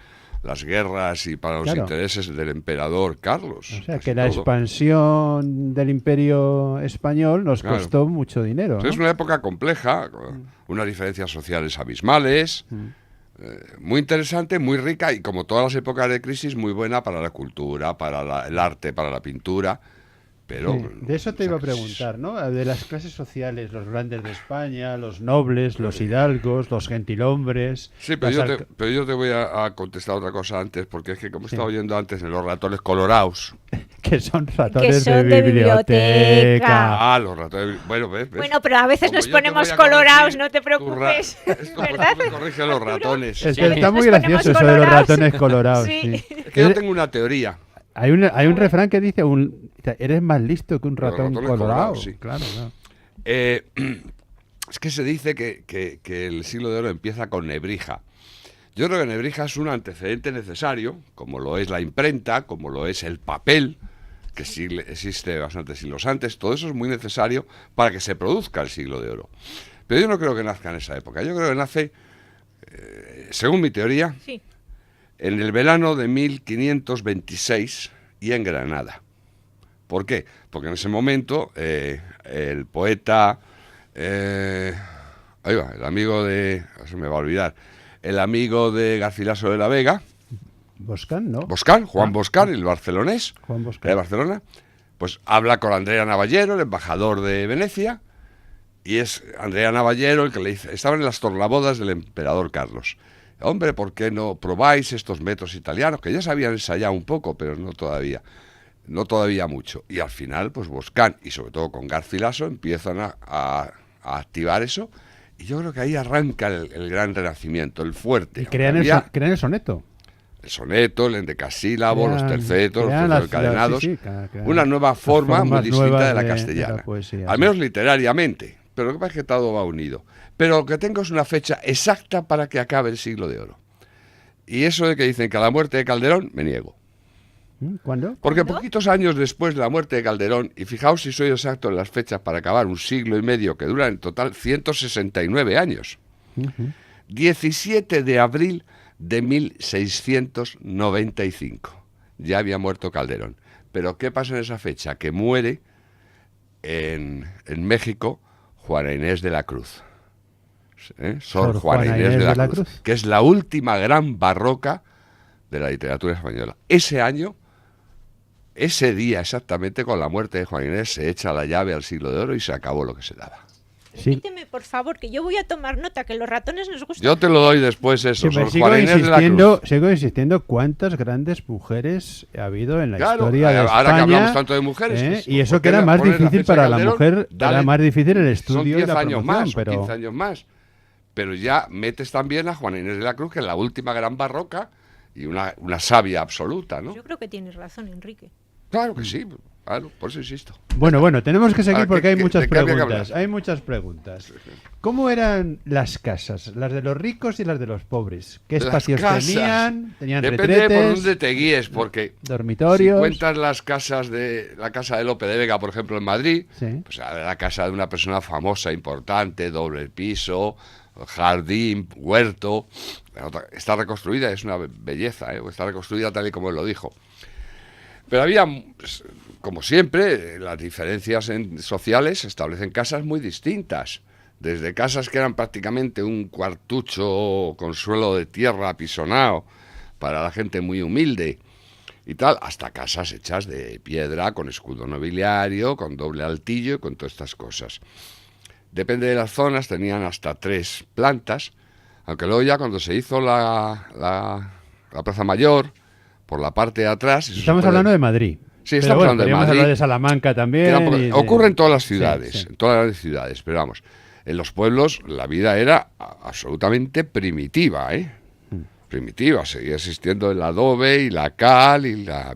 guerras y para los intereses del emperador Carlos. O sea, que la expansión del imperio español nos costó mucho dinero, ¿no? Es una época compleja, unas diferencias sociales abismales, muy interesante, muy rica y, como todas las épocas de crisis, muy buena para la cultura, para el arte, para la pintura. Pero, de eso te iba a preguntar, ¿no? De las clases sociales, los grandes de España, los nobles, los hidalgos, los gentilhombres... Sí, pero yo te voy a contestar otra cosa antes, porque es que, como estaba oyendo antes, en los ratones colorados... que son ratones de biblioteca. Los ratones... Bueno, ¿ves? Bueno, pero a veces nos ponemos colorados, no te preocupes. Esto ¿verdad? me corrige los ratones. Está muy gracioso eso de los ratones colorados. Sí. Es que yo tengo una teoría. Hay un refrán que dice, eres más listo que un ratón colorado. Sí. Claro. Es que se dice que el siglo de oro empieza con Nebrija. Yo creo que Nebrija es un antecedente necesario, como lo es la imprenta, como lo es el papel, que sí existe bastantes siglos antes. Todo eso es muy necesario para que se produzca el siglo de oro. Pero yo no creo que nazca en esa época. Yo creo que nace, según mi teoría... Sí. En el verano de 1526 y en Granada. ¿Por qué? Porque en ese momento el poeta, el amigo de... se me va a olvidar. El amigo de Garcilaso de la Vega. Boscán, ¿no? Juan Boscán, el barcelonés. Juan Boscán. De Barcelona. Pues habla con Andrea Navallero, el embajador de Venecia. Y es Andrea Navallero el que le dice... Estaban en las tornabodas del emperador Carlos. Hombre, ¿por qué no probáis estos metros italianos? Que ya se habían ensayado un poco, pero no todavía mucho. Y al final, pues Boscán, y sobre todo con Garcilaso, empiezan a activar eso. Y yo creo que ahí arranca el gran renacimiento, el fuerte. Y crean el soneto. El soneto, el endecasílabo, los tercetos, los encadenados. Una nueva forma muy distinta de la castellana. De la poesía, al menos literariamente. Pero lo que pasa es que todo va unido. Pero lo que tengo es una fecha exacta para que acabe el siglo de oro. Y eso de que dicen que a la muerte de Calderón, me niego. ¿Cuándo? Porque poquitos años después de la muerte de Calderón, y fijaos si soy exacto en las fechas para acabar un siglo y medio, que dura en total 169 años. 17 de abril de 1695. Ya había muerto Calderón. Pero ¿qué pasa en esa fecha? Que muere en México Juana Inés de la Cruz. Sor Juana Inés de la Cruz, que es la última gran barroca de la literatura española. Ese año, ese día exactamente, con la muerte de Juana Inés, se echa la llave al siglo de oro y se acabó lo que se daba. Repíteme, por favor, que yo voy a tomar nota, que los ratones nos gustan. Yo te lo doy después eso, Sor Juana Inés de la Cruz. Sigo insistiendo cuántas grandes mujeres ha habido en la historia de España. Ahora que hablamos tanto de mujeres. Y eso que era más difícil para la mujer, era más difícil el estudio y la promoción. Son 15 años más. Pero ya metes también a Juana Inés de la Cruz, que es la última gran barroca y una sabia absoluta, ¿no? Yo creo que tienes razón, Enrique. Claro que sí, claro, por eso insisto. Bueno, tenemos que seguir porque hay muchas preguntas. Hay muchas preguntas. ¿Cómo eran las casas? Las de los ricos y las de los pobres. ¿Qué espacios tenían? ¿Tenían Depende retretes? por dónde te guíes, porque dormitorios. Si cuentas la casa de Lope de Vega, por ejemplo, en Madrid, pues era la casa de una persona famosa, importante, doble piso, jardín, huerto. Está reconstruida, es una belleza, está reconstruida tal y como él lo dijo. Pero había, como siempre, las diferencias sociales establecen casas muy distintas. Desde casas que eran prácticamente un cuartucho con suelo de tierra apisonado para la gente muy humilde y tal, hasta casas hechas de piedra, con escudo nobiliario, con doble altillo y con todas estas cosas. Depende de las zonas, tenían hasta 3 plantas, aunque luego ya cuando se hizo la Plaza Mayor, por la parte de atrás... Estamos hablando de Madrid. Sí, estamos hablando de podríamos Madrid. hablar de Salamanca también. Ocurre en todas las ciudades, Sí, sí. en todas las ciudades, pero vamos, en los pueblos la vida era absolutamente primitiva, ¿eh? Primitiva, seguía existiendo el adobe y la cal y la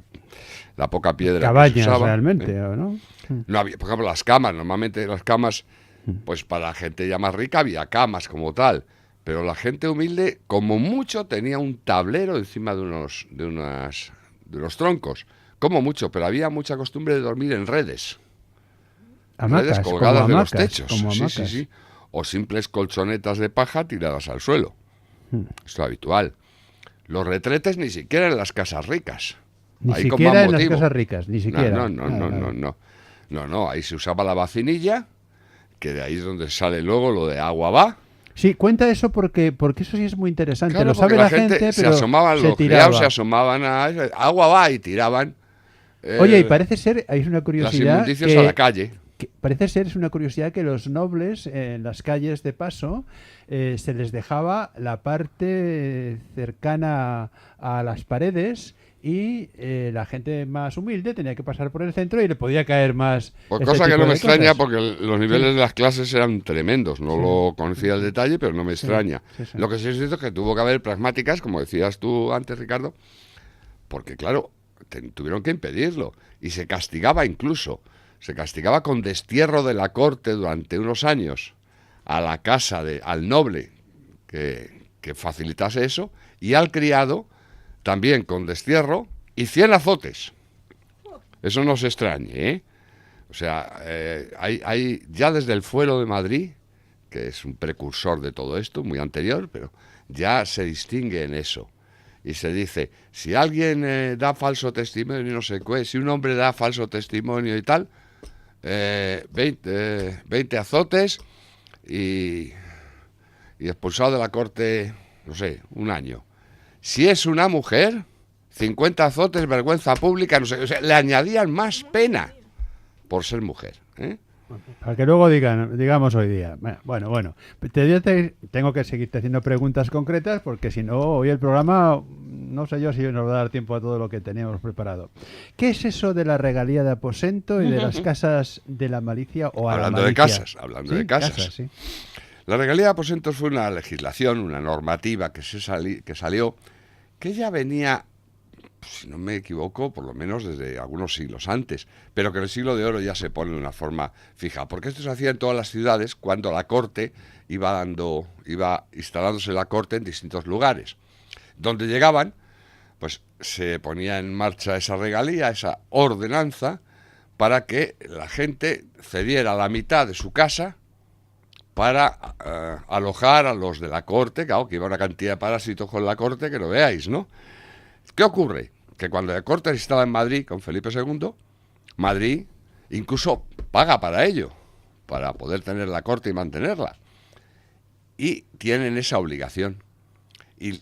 poca piedra que se Cabañas usaba, realmente, ¿eh? ¿o no? No había, por ejemplo, las camas, normalmente las camas, pues para la gente ya más rica había camas como tal, pero la gente humilde, como mucho, tenía un tablero encima de unos troncos, como mucho, pero había mucha costumbre de dormir en redes. Hamacas, Redes colgadas como de los hamacas, techos, como sí, hamacas. sí. O simples colchonetas de paja tiradas al suelo. Esto es habitual. Los retretes ni siquiera en las casas ricas. Ni Ahí con siquiera más en las motivo. casas ricas, ni siquiera. No, ahí se usaba la vacinilla, que de ahí es donde sale luego lo de agua va. Sí, cuenta eso porque eso sí es muy interesante. Claro, Lo sabe porque la gente, se pero asomaban, se los tiraba. criados se asomaban a agua va y tiraban Oye, y parece ser, hay una las curiosidad inmundicias a la calle. que parece ser, es una curiosidad que los nobles en las calles de paso se les dejaba la parte cercana a las paredes y la gente más humilde tenía que pasar por el centro y le podía caer más. Pues ese cosa que tipo no me de extraña cosas. porque los niveles de las clases eran tremendos. No Sí. lo conocía al detalle, pero no me extraña. sí, sí. Lo que sí es cierto es que tuvo que haber pragmáticas, como decías tú antes, Ricardo, porque claro, tuvieron que impedirlo. Y se castigaba incluso. Se castigaba con destierro de la corte durante unos años a la casa, al noble que facilitase eso, y al criado también con destierro y 100 azotes. Eso no se extrañe, ¿eh? O sea, hay ya desde el Fuero de Madrid, que es un precursor de todo esto, muy anterior, pero ya se distingue en eso. Y se dice, si alguien da falso testimonio, no sé qué, si un hombre da falso testimonio y tal, 20 azotes y expulsado de la corte, no sé, un año. Si es una mujer, 50 azotes, vergüenza pública, no sé, o sea, le añadían más pena por ser mujer, ¿eh? Para que luego digamos hoy día. Bueno. Tengo que seguirte haciendo preguntas concretas porque si no, hoy el programa, no sé yo si nos va a dar tiempo a todo lo que teníamos preparado. ¿Qué es eso de la regalía de aposento y de las casas de la malicia o a Hablando la de malicia? casas, hablando de casas. Sí. La regalía de aposentos fue una legislación, una normativa que salió, que ya venía, si no me equivoco, por lo menos desde algunos siglos antes, pero que en el siglo de oro ya se pone de una forma fija, porque esto se hacía en todas las ciudades cuando la corte iba instalándose la corte en distintos lugares. Donde llegaban, pues se ponía en marcha esa regalía, esa ordenanza, para que la gente cediera la mitad de su casa para alojar a los de la corte, claro, que iba una cantidad de parásitos con la corte que no veáis, ¿no? ¿Qué ocurre? Que cuando la corte se instala en Madrid con Felipe II, Madrid incluso paga para ello, para poder tener la corte y mantenerla. Y tienen esa obligación. Y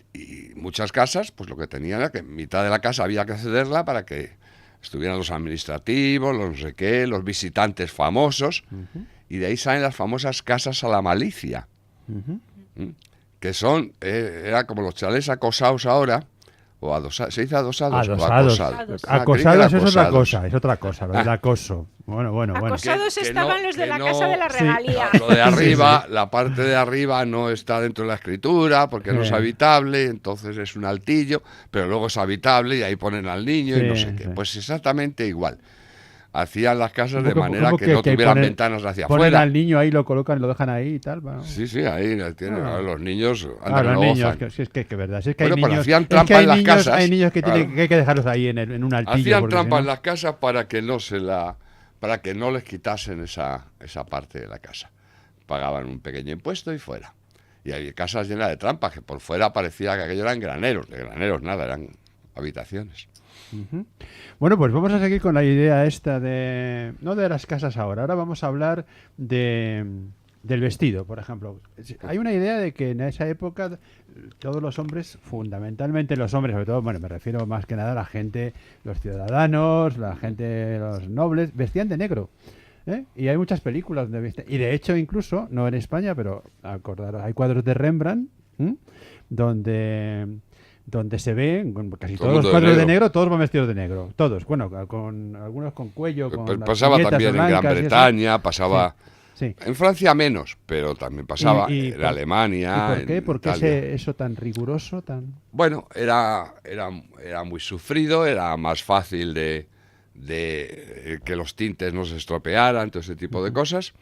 muchas casas, pues lo que tenían era que mitad de la casa había que cederla para que estuvieran los administrativos, los no sé qué, los visitantes famosos, y de ahí salen las famosas casas a la malicia, que son, era como los chalés acosados ahora, o adosados, ¿se dice adosados? Adosados. O acosados. Acosados es otra acosados. cosa, lo del acoso. Bueno. Acosados Que estaban no- los de que la no- casa de la Sí. regalía. Lo de arriba, la parte de arriba no está dentro de la escritura porque no es habitable, entonces es un altillo, pero luego es habitable y ahí ponen al niño y no sé qué. Sí. Pues exactamente igual. Hacían las casas de ¿Cómo manera que no que tuvieran ponen- ventanas hacia Ponen afuera. al niño ahí, lo colocan, lo dejan ahí y tal. Bueno. Sí, ahí tienen los niños, Ah, andan, los no niños, gozan. que, si es que verdad, si es que Bueno, hay pues niños, hacían es que trampa hay en las niños, casas, hay niños que, claro. que hay que dejarlos ahí en un altillo. Hacían porque trampa si en no- las casas para que para que no les quitasen esa parte de la casa. Pagaban un pequeño impuesto y fuera. Y había casas llenas de trampas, que por fuera parecía que aquello eran graneros. De graneros nada, eran habitaciones. Bueno, pues vamos a seguir con la idea esta no de las casas ahora vamos a hablar del vestido, por ejemplo. Hay una idea de que en esa época todos los hombres, fundamentalmente los hombres, sobre todo, bueno, me refiero más que nada a la gente, los ciudadanos, la gente, los nobles, vestían de negro. Y hay muchas películas donde visten, y de hecho incluso, no en España, pero acordaros, hay cuadros de Rembrandt, donde donde se ve casi Todo todos los mundo de cuadros de negro. negro, todos van vestidos de negro, todos, bueno, con algunos con cuello, con las Pasaba viñetas también en Gran blancas y eso. Bretaña, pasaba... Sí. En Francia menos, pero también pasaba Y en por- Alemania, ¿Y por qué? en ¿Por qué Italia. eso tan riguroso, tan...? Bueno, era muy sufrido, era más fácil de que los tintes no se estropearan, todo ese tipo de cosas.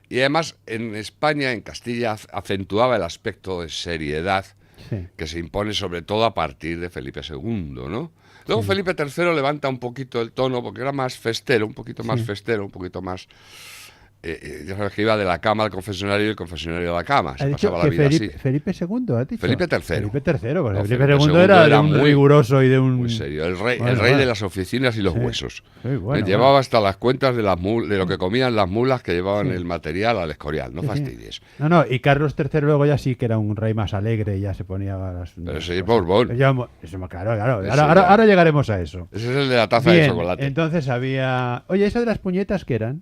Y además en España, en Castilla, acentuaba el aspecto de seriedad Sí. que se impone sobre todo a partir de Felipe II, ¿no? Luego Felipe III levanta un poquito el tono porque era más festero, un poquito más festero, un poquito más... ya sabes que iba de la cama al confesionario y el confesionario a la cama. Ha Se dicho pasaba la que vida Felipe II, ¿ha dicho? Felipe III. Felipe III, porque No, Felipe Felipe II II era de era un muy- riguroso y de un... Muy serio, el rey Bueno. de las oficinas y los Sí. huesos. Sí, bueno, Llevaba bueno. hasta las cuentas de de lo que comían las mulas que llevaban Sí. el material al Escorial, no Sí, sí. fastidies. No, y Carlos III luego ya sí que era un rey más alegre, ya se ponía las... Pero las ese es cosas. Borbón. Claro. Ese Ahora llegaremos a eso. Ese es el de la taza de Bien, chocolate. entonces había... Oye, ¿eso de las puñetas qué eran?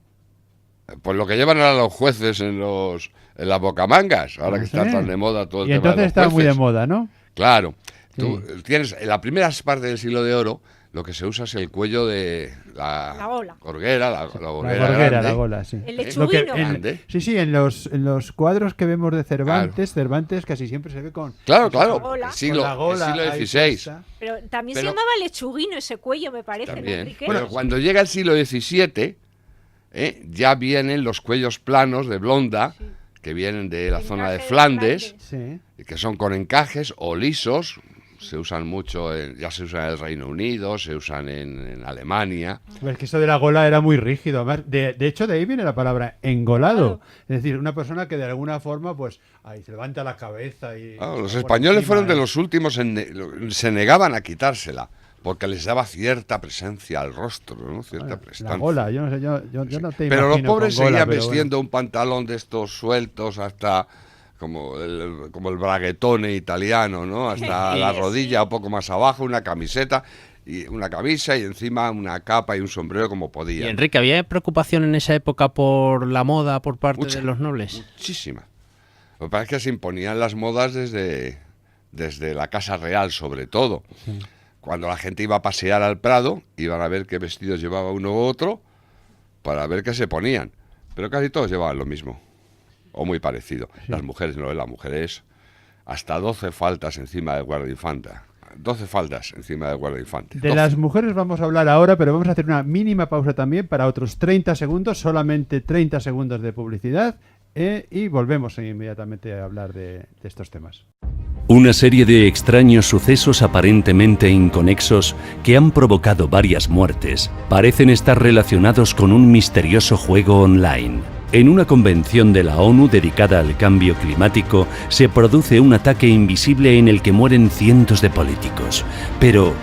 Pues lo que llevan ahora los jueces en las bocamangas, ahora que está Sí. tan de moda todo el Y tema de entonces los estaba muy de jueces. moda, ¿no? Claro. Sí. Tú tienes, en la primera parte del siglo de oro, lo que se usa es el cuello de La gola. gorguera, la La gorguera gorguera, grande. la gola, sí. El Lo que- lechuguino. Grande. sí, en los cuadros que vemos de Cervantes casi siempre se ve con... Claro, La gola. el siglo, con la gola el siglo ahí XVI. puesta. Pero también Pero- se llamaba lechuguino ese cuello, me parece, ¿no, También. Enrique? Pero cuando llega el siglo XVII, ya vienen los cuellos planos de blonda, que vienen de la El zona de encaje de Flandes, Sí. que son con encajes o lisos. Se usan mucho, ya se usan en el Reino Unido, se usan en Alemania. Es que eso de la gola era muy rígido. Además, de hecho, de ahí viene la palabra engolado. Claro. Es decir, una persona que de alguna forma, pues, ahí se levanta la cabeza y... Claro, los por españoles encima, fueron de ¿eh? los últimos, se negaban a quitársela, porque les daba cierta presencia al rostro, ¿no? Cierta Bueno, prestancia. la gola, yo no sé, yo no te Pero los imagino pobres con gola, seguían pero vestiendo un pantalón de estos sueltos hasta como el braguetone italiano, ¿no? Hasta la rodilla, un poco más abajo, una camiseta y una camisa y encima una capa y un sombrero como Y podían. Enrique, ¿había preocupación en esa época por la moda por parte Mucha. de los nobles? Muchísima. Lo que pasa es que se imponían las modas desde la Casa Real, sobre todo. Cuando la gente iba a pasear al Prado, iban a ver qué vestidos llevaba uno u otro para ver qué se ponían. Pero casi todos llevaban lo mismo, o muy parecido. Las mujeres no, las mujeres hasta 12 faltas encima del guardainfanta. 12 faldas encima del guardainfante. De 12. las mujeres vamos a hablar ahora, pero vamos a hacer una mínima pausa también para otros 30 segundos, solamente 30 segundos de publicidad, y volvemos inmediatamente a hablar de estos temas. Una serie de extraños sucesos aparentemente inconexos que han provocado varias muertes parecen estar relacionados con un misterioso juego online. En una convención de la ONU dedicada al cambio climático se produce un ataque invisible en el que mueren cientos de políticos. Pero,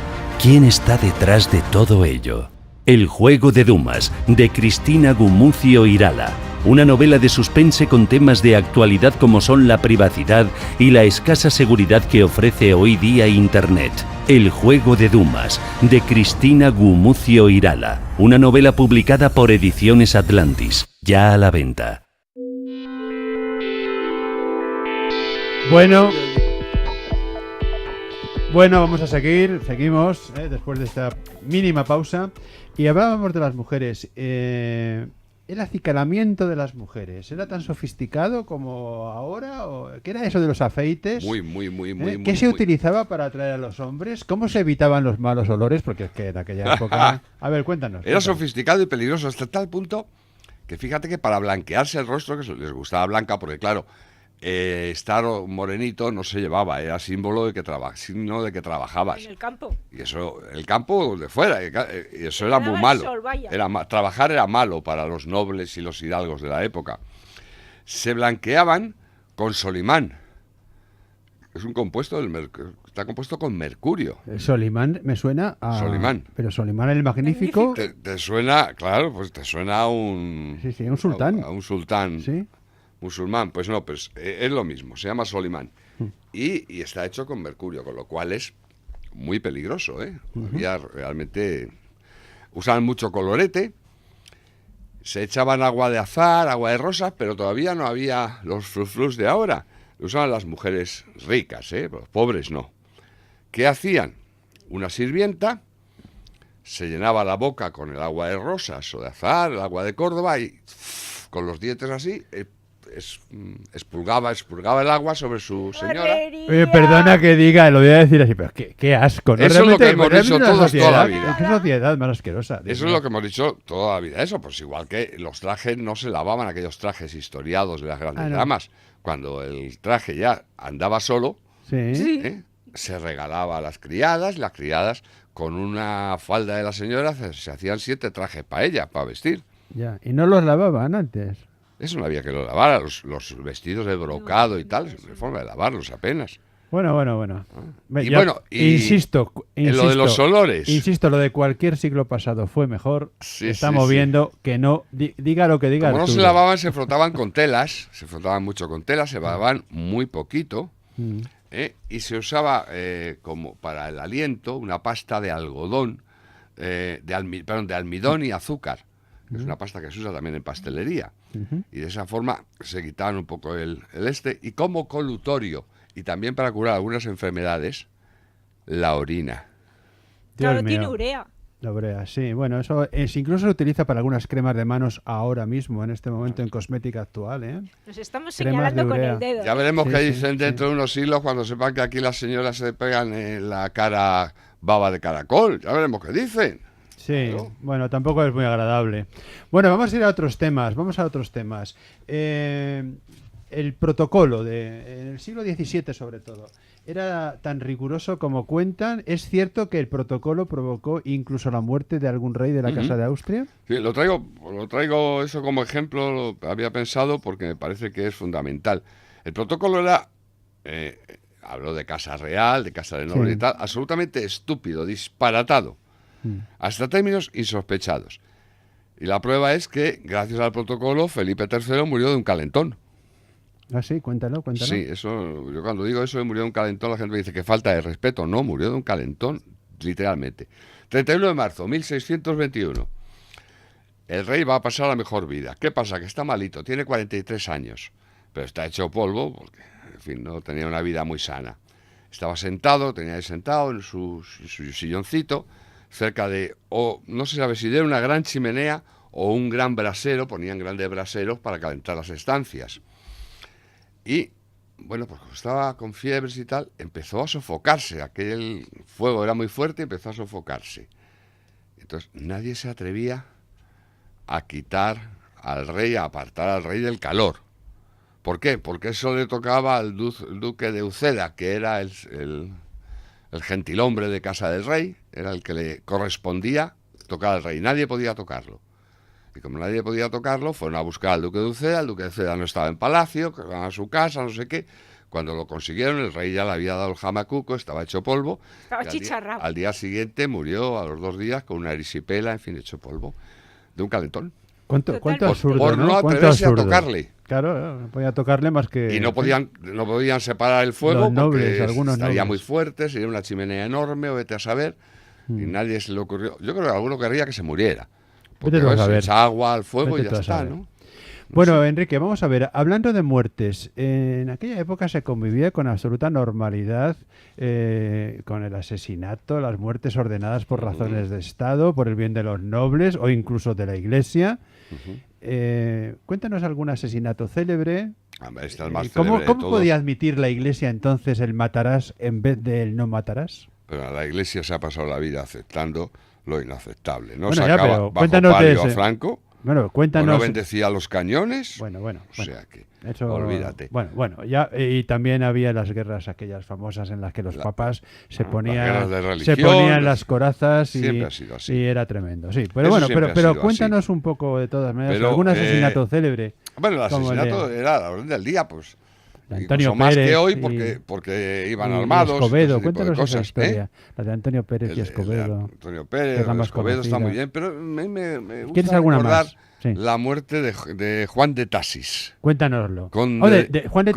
¿quién está detrás de todo ello? El juego de Dumas, de Cristina Gumucio Irala. Una novela de suspense con temas de actualidad como son la privacidad y la escasa seguridad que ofrece hoy día Internet. El juego de Dumas, de Cristina Gumucio Irala. Una novela publicada por Ediciones Atlantis, ya a la venta. Bueno, vamos a seguimos después de esta mínima pausa y hablábamos de las mujeres. ¿El acicalamiento de las mujeres era tan sofisticado como ahora? ¿O qué era eso de los afeites? Muy. ¿Qué se muy. utilizaba para atraer a los hombres? ¿Cómo se evitaban los malos olores? Porque es que en aquella época... A ver, cuéntanos. Era sofisticado y peligroso hasta tal punto que fíjate que para blanquearse el rostro, que les gustaba blanca, porque claro, estar morenito no se llevaba, era símbolo de que trabajabas. En el campo. Y eso, el campo donde fuera, y eso era Te muy daba el malo. sol, vaya. Trabajar era malo para los nobles y los hidalgos de la época. Se blanqueaban con Solimán. Es un compuesto está compuesto con mercurio. Solimán me suena a... Solimán. Pero Solimán el Magnífico... Te suena, claro, pues te suena a un... Sí, un sultán. A un sultán Sí. musulmán. Pues no, pues es lo mismo, se llama Solimán. Y está hecho con mercurio, con lo cual es muy peligroso, ¿eh? Había realmente... Usaban mucho colorete, se echaban agua de azahar, agua de rosas, pero todavía no había los frufrus de ahora. Lo usaban las mujeres ricas, ¿eh? Los pobres no. ¿qué hacían? Una sirvienta se llenaba la boca con el agua de rosas o de azahar, el agua de Córdoba, y con los dientes así expurgaba el agua sobre su señora. Oye, perdona que diga, lo voy a decir así, pero qué asco, ¿no? Eso es lo que hemos realmente dicho una todos sociedad, toda la vida. ¿Qué sociedad más asquerosa? Eso es lo que hemos dicho toda la vida. Eso, pues igual que los trajes no se lavaban, aquellos trajes historiados de las grandes no. damas. Cuando el traje ya andaba solo, Sí. se regalaba a las criadas con una falda de la señora se hacían 7 trajes para ella, para vestir. Ya. Y no los lavaban antes. Eso no había que lo lavara, los vestidos de brocado y tal, no hay forma de lavarlos apenas. Bueno. Y Yo bueno, y insisto, en lo de los olores. Insisto, lo de cualquier siglo pasado fue mejor. Sí, Estamos sí, sí. viendo que no, diga lo que diga Como no Arturo. se lavaban, se frotaban con telas, se frotaban mucho con telas, se lavaban muy poquito. Mm. Y se usaba como para el aliento una pasta de algodón, de almidón y azúcar, que es una pasta que se usa también en pastelería. Y de esa forma se quitaban un poco el y como colutorio, y también para curar algunas enfermedades, la orina. Dios Claro, mío. tiene urea. La urea, sí. Bueno, eso incluso se utiliza para algunas cremas de manos ahora mismo, en este momento, en cosmética actual, ¿eh? Nos estamos Cremas señalando de con urea. el dedo. Ya veremos Sí, qué sí, dicen dentro de unos siglos cuando sepan que aquí las señoras se pegan en la cara baba de caracol. Ya veremos qué dicen. Sí, Claro. bueno, tampoco es muy agradable. Bueno, vamos a ir a otros temas, el protocolo en el siglo XVII sobre todo era tan riguroso como cuentan. ¿Es cierto que el protocolo provocó incluso la muerte de algún rey de la Casa de Austria? Sí, lo traigo eso como ejemplo, lo había pensado porque me parece que es fundamental. El protocolo era, hablo de Casa Real, de Casa de Nobles Sí. y tal, absolutamente estúpido, disparatado, hasta términos insospechados. Y la prueba es que, gracias al protocolo, Felipe III murió de un calentón. Ah, sí, cuéntalo. Sí, eso, yo cuando digo eso de murió de un calentón, la gente me dice que falta de respeto. No, murió de un calentón, literalmente. 31 de marzo, 1621. El rey va a pasar la mejor vida. ¿Qué pasa? Que está malito, tiene 43 años, pero está hecho polvo porque, en fin, no tenía una vida muy sana. Estaba sentado, en su silloncito, cerca de, no se sabe si de una gran chimenea o un gran brasero, ponían grandes braseros para calentar las estancias. Y, bueno, pues como estaba con fiebres y tal, empezó a sofocarse. Aquel fuego era muy fuerte y empezó a sofocarse. Entonces, nadie se atrevía a quitar al rey, a apartar al rey del calor. ¿Por qué? Porque eso le tocaba al duque de Uceda, que era el gentilhombre de casa del rey, era el que le correspondía tocar al rey. Nadie podía tocarlo. Y como nadie podía tocarlo, fueron a buscar al duque de Uceda. El duque de Uceda no estaba en palacio, que iban a su casa, no sé qué. Cuando lo consiguieron, el rey ya le había dado el jamacuco, estaba hecho polvo. Estaba Y chicharrado. al día siguiente murió, a los 2 días, con una erisipela, en fin, hecho polvo, de un calentón. ¿Cuánto Totalmente. absurdo, Por no ¿Cuánto atreverse a absurdo? tocarle. Claro, no podía tocarle más que... Y no podían separar el fuego Los nobles, porque algunos estaría nobles. muy fuerte, sería una chimenea enorme, o vete a saber. Y nadie se le ocurrió. Yo creo que alguno querría que se muriera. Porque Vete tú a se saber. echa agua al fuego Vete y ya tú a está, saber. ¿no? Bueno, Enrique, vamos a ver, hablando de muertes, en aquella época se convivía con absoluta normalidad con el asesinato, las muertes ordenadas por razones de Estado, por el bien de los nobles o incluso de la Iglesia. Cuéntanos algún asesinato célebre. Hombre, este es el más ¿Cómo célebre de todos. podía admitir la Iglesia entonces el matarás en vez de el no matarás? Pero a la Iglesia se ha pasado la vida aceptando lo inaceptable. No Bueno, se ya, acaba pero bajo cuéntanos de palio a ese. Franco, Bueno, o cuéntanos... no bendecía los cañones. Bueno. O sea que, Eso, olvídate. Bueno, ya, y también había las guerras aquellas famosas en las que los papas se las guerras ponían, de se religión, ponían las corazas siempre ha sido así. y era tremendo. Sí, pero Eso bueno, siempre ha pero sido cuéntanos un poco de todas maneras, Pero, algún asesinato célebre. Bueno, el como asesinato de era a la orden del día, pues. de Antonio Incluso más Pérez que hoy y- porque iban y armados. Escobedo, todo ese tipo de cuéntanos esa cosas, historia, la de Antonio Pérez y El de Escobedo. Antonio que Pérez, es la más Escobedo está conocida. muy bien, pero me gusta ¿Quieres alguna recordar más? Sí. la muerte de Juan de Tasis. Cuéntanoslo. Conde- De Juan de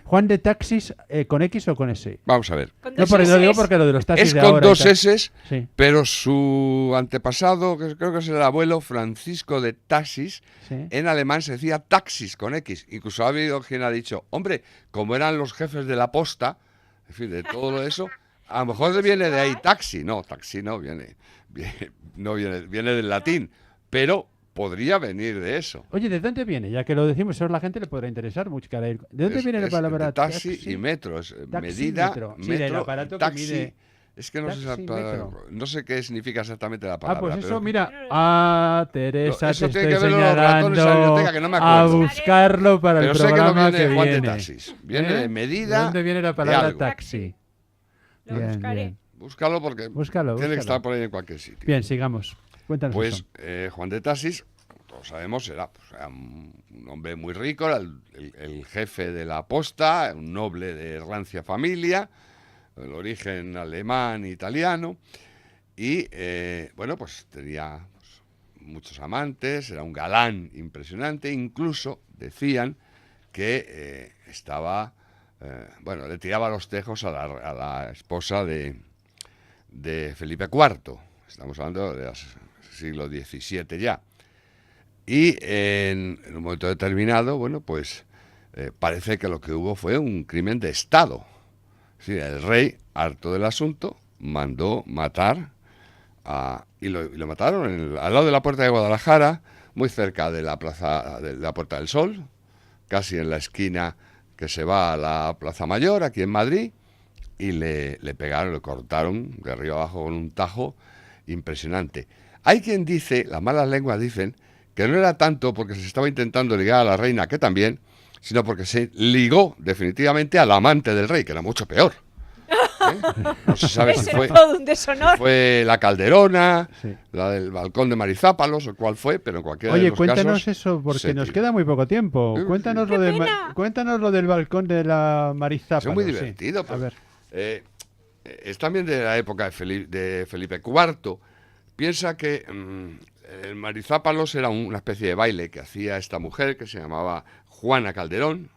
Conde- Taxis, ¿con X o con S? Vamos a ver. Con No, dos porque lo digo Ss. porque lo de los taxis Es de con ahora y 2 tal. S, Sí, pero su antepasado, que creo que es el abuelo Francisco de Tasis, sí. en alemán se decía taxis con X. Incluso ha habido quien ha dicho, hombre, como eran los jefes de la posta, en fin, de todo eso, A lo mejor viene de ahí taxi. No, taxi no viene. Viene del latín. Pero podría venir de eso. Oye, ¿de dónde viene? Ya que lo decimos, eso a la gente le podrá interesar mucho. ¿De dónde viene la palabra de taxi y metro? Es medida, metro. metro, Sí, del aparato taxi. Que mide... Es que no sé qué significa exactamente la Ah, palabra. pues eso, pero... mira. Teresa, eso te tiene estoy que ver los ratones en la señalando biblioteca, que no me a acuerdo. buscarlo para Pero el sé que no programa viene que de Juan viene. de taxis. Viene de medida. ¿De dónde viene la de palabra algo. taxi? Lo Bien, buscaré. bien. Búscalo porque Búscalo. tiene que estar por ahí en cualquier sitio. Bien, sigamos. Cuéntanos Pues eso. Juan de Taxis, todos sabemos, era un hombre muy rico, era el jefe de la posta, un noble de rancia familia, el origen alemán, italiano, y bueno, pues tenía muchos amantes, era un galán impresionante, incluso decían que estaba, bueno, le tiraba los tejos a la esposa de Felipe IV, estamos hablando del siglo XVII ya. Y en un momento determinado, bueno, pues parece que lo que hubo fue un crimen de Estado. Sí, el rey, harto del asunto, mandó matar y lo mataron al lado de la Puerta de Guadalajara, muy cerca de la plaza de la Puerta del Sol, casi en la esquina que se va a la Plaza Mayor, aquí en Madrid, y le pegaron, le cortaron de arriba abajo con un tajo impresionante. Hay quien dice, las malas lenguas dicen, que no era tanto porque se estaba intentando ligar a la reina, que también, sino porque se ligó definitivamente al amante del rey, que era mucho peor. No se sabe si fue, todo un deshonor. si fue la Calderona, Sí. la del balcón de Marizápalos, o cuál fue, pero en cualquiera de Oye, los cuéntanos casos... eso, porque se nos tiró. queda muy poco tiempo. Sí, Cuéntanos, sí. lo de, pena! cuéntanos lo del balcón de la Marizápalos. Es muy sí. divertido. A Pues, ver. es también de la época de Felipe IV. Piensa que el Marizápalos era una especie de baile que hacía esta mujer que se llamaba Juana Calderón.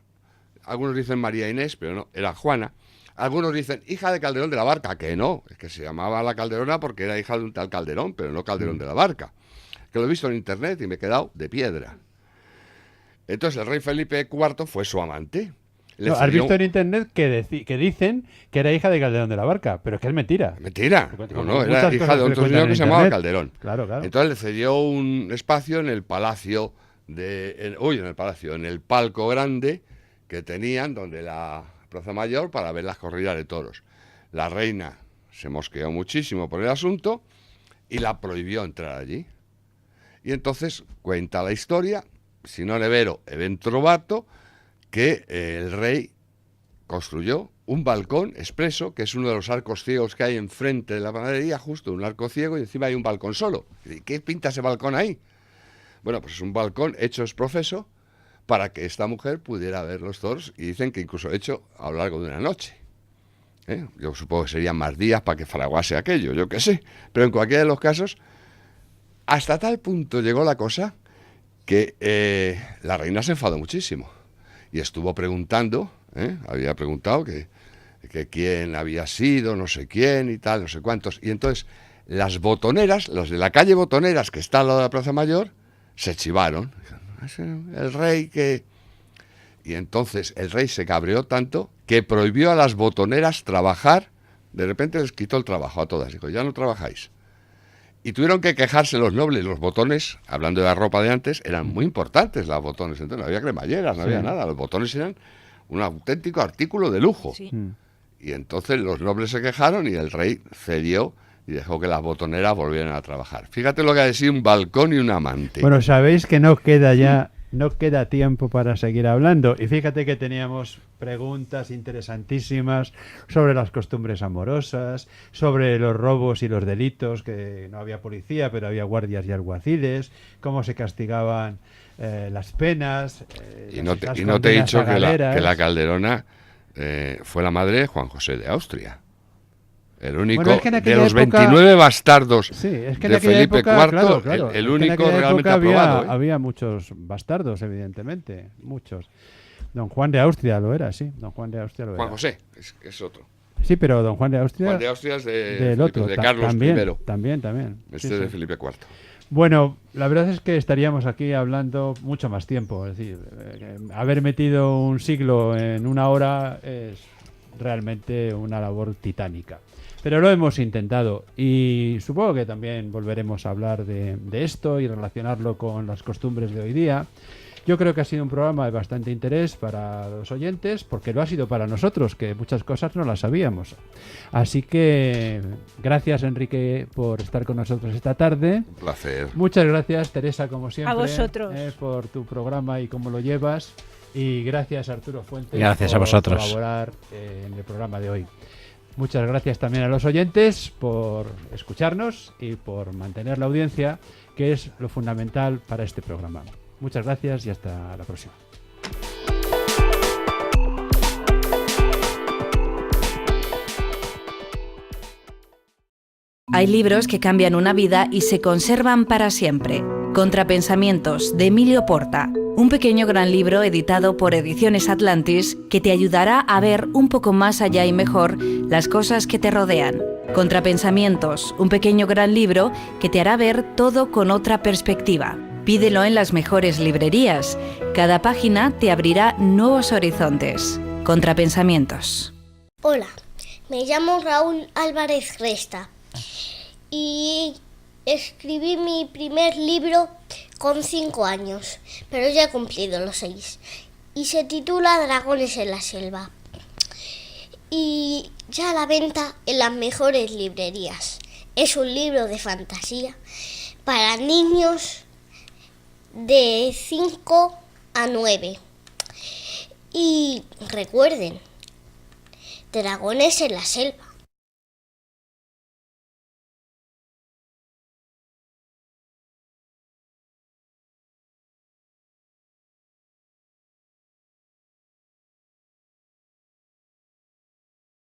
Algunos dicen María Inés, pero no, era Juana. Algunos dicen hija de Calderón de la Barca, que no, es que se llamaba la Calderona porque era hija de un tal Calderón, pero no Calderón de la Barca. Que lo he visto en internet y me he quedado de piedra. Entonces el rey Felipe IV fue su amante. Le No, has cedió- visto en internet que dicen que era hija de Calderón de la Barca, pero que es mentira. Mentira. Porque No, como no, era muchas hija cosas de que otro cuentan señor en que se llamaba internet. Calderón. Claro, claro. Entonces le cedió un espacio en el palacio en el palco grande que tenían donde la Plaza Mayor para ver las corridas de toros. La reina se mosqueó muchísimo por el asunto y la prohibió entrar allí. Y entonces cuenta la historia, si no vero, event trovato, que el rey construyó un balcón expreso, que es uno de los arcos ciegos que hay enfrente de la panadería, justo un arco ciego, y encima hay un balcón solo. ¿Y qué pinta ese balcón ahí? Bueno, pues es un balcón hecho es profeso para que esta mujer pudiera ver los toros, y dicen que incluso hecho a lo largo de una noche. Yo supongo que serían más días para que fraguase aquello, yo qué sé. Pero en cualquiera de los casos, hasta tal punto llegó la cosa que la reina se enfadó muchísimo. Y estuvo preguntando, había preguntado que quién había sido, no sé quién y tal, no sé cuántos. Y entonces las botoneras, los de la calle Botoneras, que está al lado de la Plaza Mayor, se chivaron. El rey que... Y entonces el rey se cabreó tanto que prohibió a las botoneras trabajar. De repente les quitó el trabajo a todas. Dijo, ya no trabajáis. Y tuvieron que quejarse los nobles. Los botones, hablando de la ropa de antes, eran muy importantes las botones. Entonces no había cremalleras, no había nada. Los botones eran un auténtico artículo de lujo. Sí. Y entonces los nobles se quejaron y el rey cedió y dejó que las botoneras volvieran a trabajar. Fíjate lo que ha de ser un balcón y un amante. Bueno, sabéis que no queda tiempo para seguir hablando. Y fíjate que teníamos preguntas interesantísimas sobre las costumbres amorosas, sobre los robos y los delitos, que no había policía, pero había guardias y alguaciles, cómo se castigaban las penas. Y las no te he condenas dicho a que galeras. la Calderona fue la madre de Juan José de Austria. El único Bueno, es que en de aquella los época- 29 bastardos Sí, es que en de aquella Felipe época, IV, claro, el es que en único aquella realmente época aprobado. había muchos bastardos, evidentemente, muchos. Don Juan de Austria lo era, sí. Don Juan de Austria lo era. Juan José, es otro. Sí, pero Don Juan de Austria, Juan de Austria es del Felipe- otro, de Carlos también, I. también. Este Sí, de sí. Felipe IV. Bueno, la verdad es que estaríamos aquí hablando mucho más tiempo. Es decir, haber metido un siglo en una hora es realmente una labor titánica. pero lo hemos intentado y supongo que también volveremos a hablar de esto y relacionarlo con las costumbres de hoy día. Yo creo que ha sido un programa de bastante interés para los oyentes, porque lo ha sido para nosotros, que muchas cosas no las sabíamos. Así que gracias, Enrique, por estar con nosotros esta tarde. Un placer. Muchas gracias, Teresa, como siempre, A vosotros. Por tu programa y cómo lo llevas. Y gracias, Arturo Fuentes, Gracias por a vosotros. colaborar en el programa de hoy. Muchas gracias también a los oyentes por escucharnos y por mantener la audiencia, que es lo fundamental para este programa. Muchas gracias y hasta la próxima. Hay libros que cambian una vida y se conservan para siempre. Contrapensamientos, de Emilio Porta. Un pequeño gran libro editado por Ediciones Atlantis que te ayudará a ver un poco más allá y mejor las cosas que te rodean. Contrapensamientos, un pequeño gran libro que te hará ver todo con otra perspectiva. Pídelo en las mejores librerías. Cada página te abrirá nuevos horizontes. Contrapensamientos. Hola, me llamo Raúl Álvarez Resta y escribí mi primer libro con 5 años, pero ya he cumplido los 6. Y se titula Dragones en la selva. Y ya a la venta en las mejores librerías. Es un libro de fantasía para niños de 5 a 9. Y recuerden, dragones en la selva.